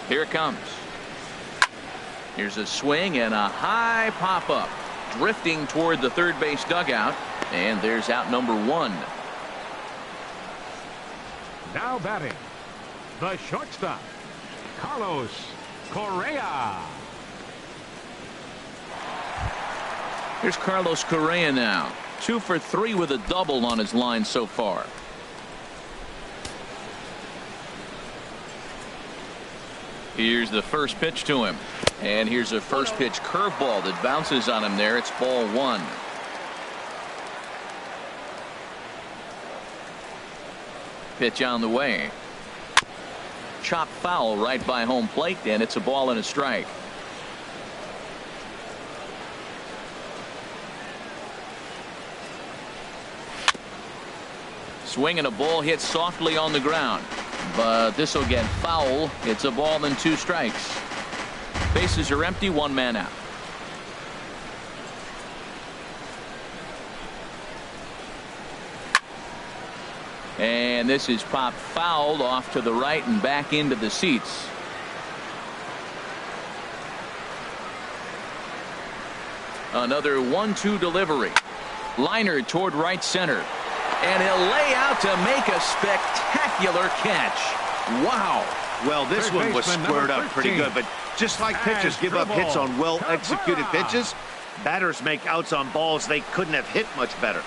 S1: Here it comes. Here's a swing and a high pop up, drifting toward the third base dugout, and there's out number 1.
S3: Now batting, the shortstop, Carlos Correa.
S1: Here's Carlos Correa now. 2 for 3 with a double on his line so far. Here's the first pitch to him. And here's a first pitch curveball that bounces on him there. It's ball 1. Pitch on the way. Chop foul right by home plate, and it's a ball and a strike. Swing and a ball hit softly on the ground, but this will get foul. It's a ball and 2 strikes. Bases are empty, 1 man out. And this is popped foul off to the right and back into the seats. Another 1-2 delivery. Liner toward right center. And he'll lay out to make a spectacular catch. Wow.
S4: Well, this one was squared up pretty good, but just like pitchers give up hits on well-executed pitches, batters make outs on balls they couldn't have hit much better.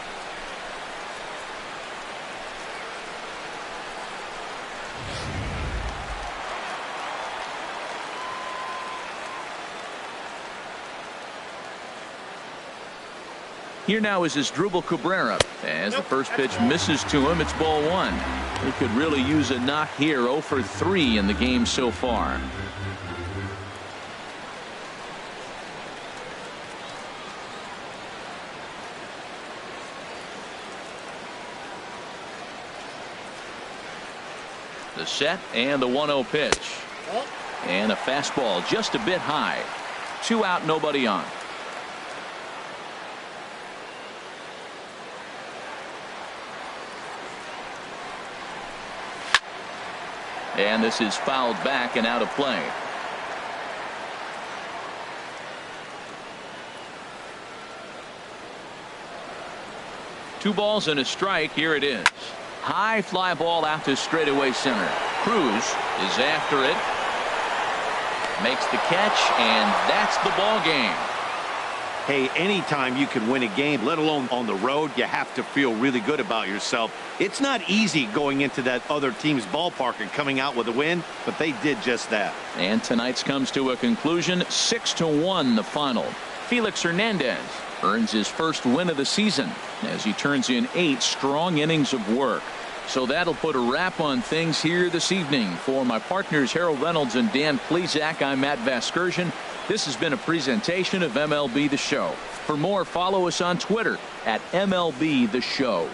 S1: Here now is Asdrubal Cabrera. As the first pitch misses to him, it's ball 1. He could really use a knock here. 0 for 3 in the game so far. The set and the 1-0 pitch. And a fastball just a bit high. 2 out, nobody on. And this is fouled back and out of play. Two balls and a strike. Here it is. High fly ball out to straightaway center. Cruz is after it. Makes the catch, and that's the ball game.
S4: Hey, anytime you can win a game, let alone on the road, you have to feel really good about yourself. It's not easy going into that other team's ballpark and coming out with a win, but they did just that.
S1: And tonight's comes to a conclusion. 6-1 the final. Felix Hernandez earns his first win of the season as he turns in 8 strong innings of work. So that'll put a wrap on things here this evening. For my partners Harold Reynolds and Dan Plesac, I'm Matt Vasgersian. This has been a presentation of MLB The Show. For more, follow us on Twitter at MLB The Show.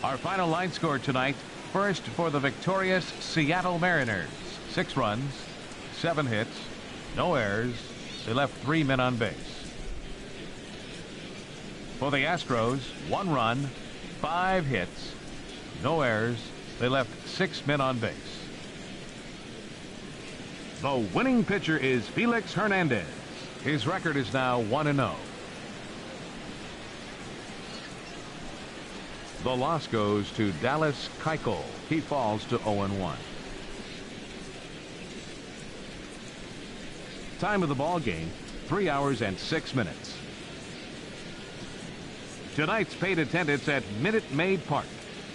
S3: Our final line score tonight. First for the victorious Seattle Mariners. 6 runs, 7 hits, no errors. They left 3 men on base. For the Astros, 1 run, 5 hits, no errors. They left 6 men on base. The winning pitcher is Felix Hernandez. His record is now 1-0. The loss goes to Dallas Keuchel. He falls to 0-1. Time of the ball game, 3 hours and 6 minutes. Tonight's paid attendance at Minute Maid Park,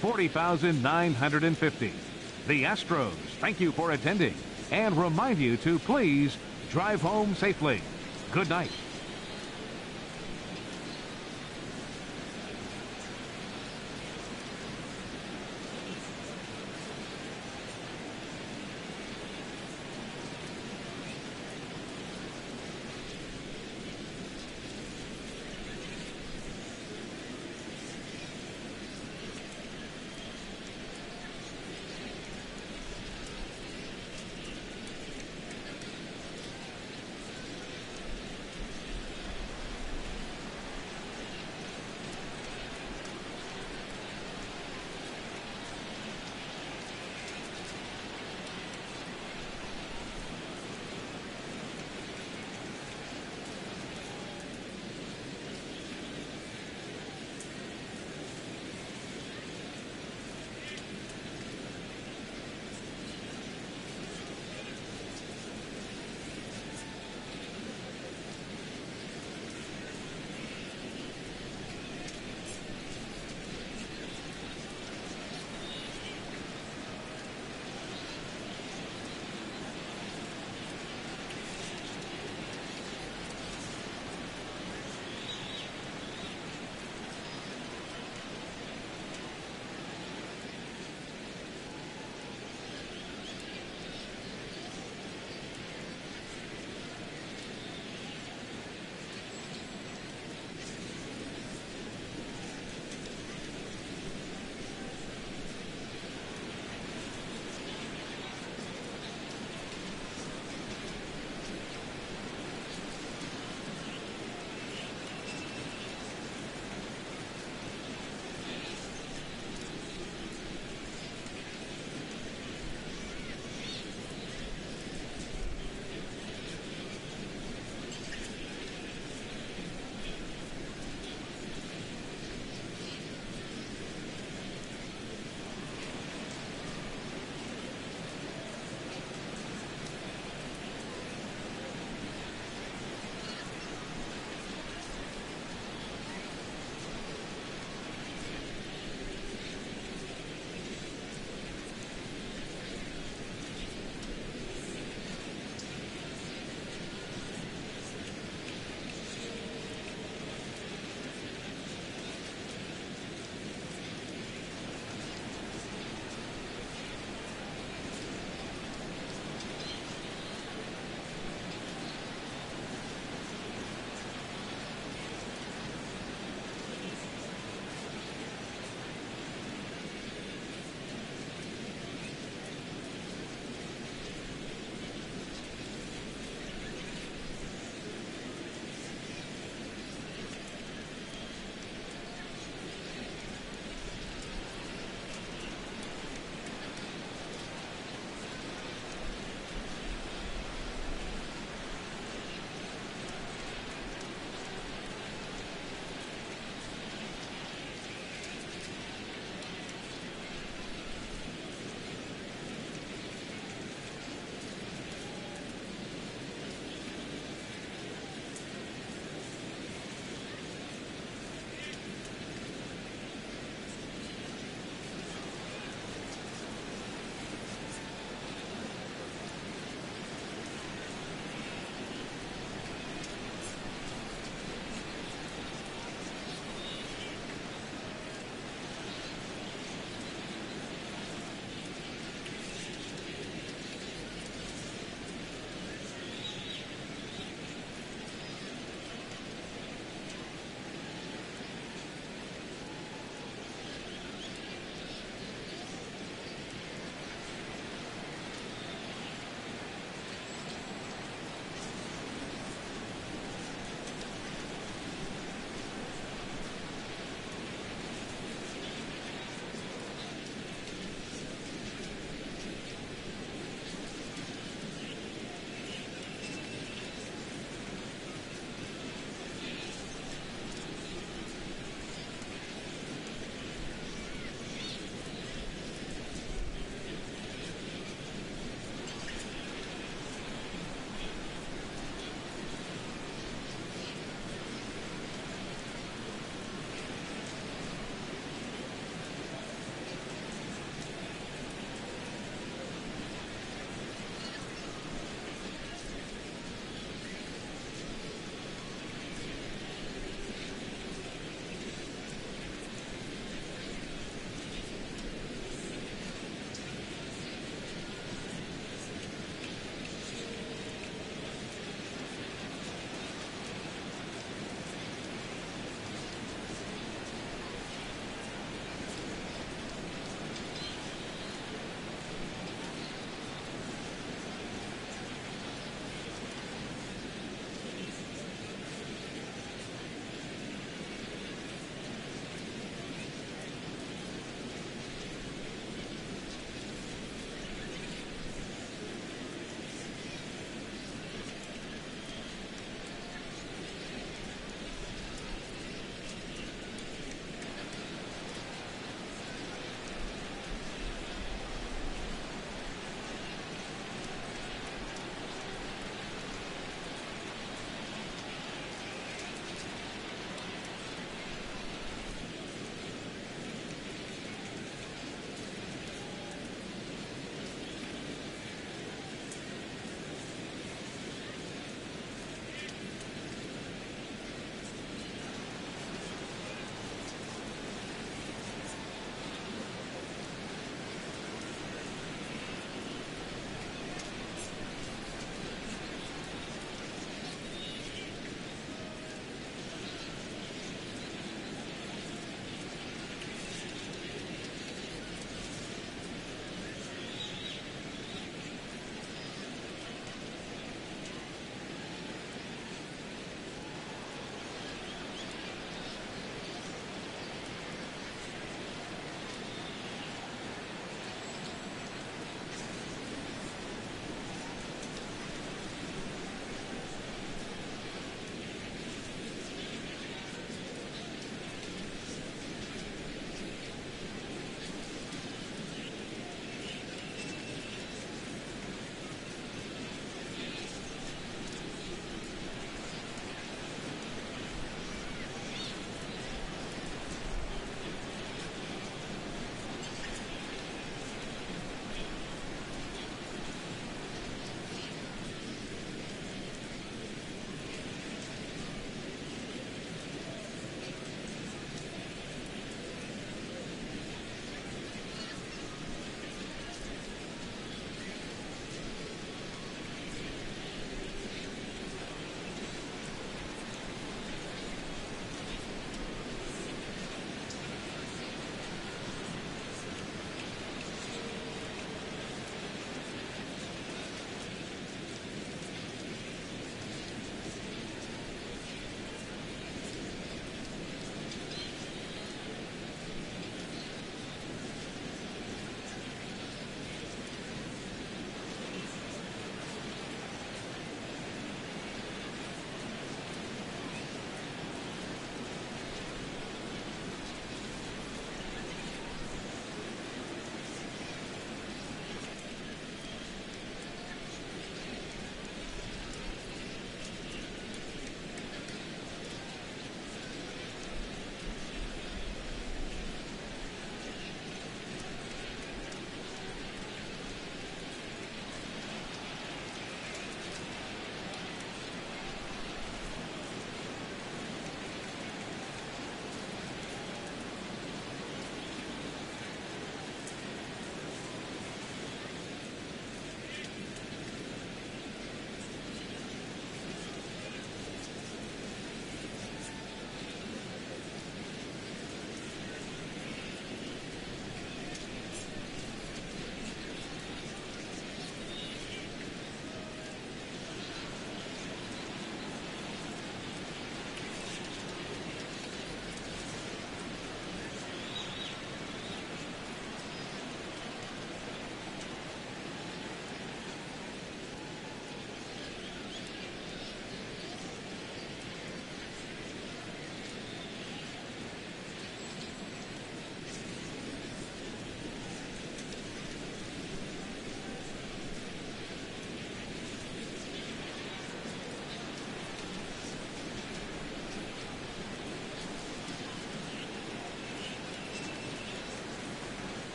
S3: 40,950. The Astros thank you for attending and remind you to please drive home safely. Good night.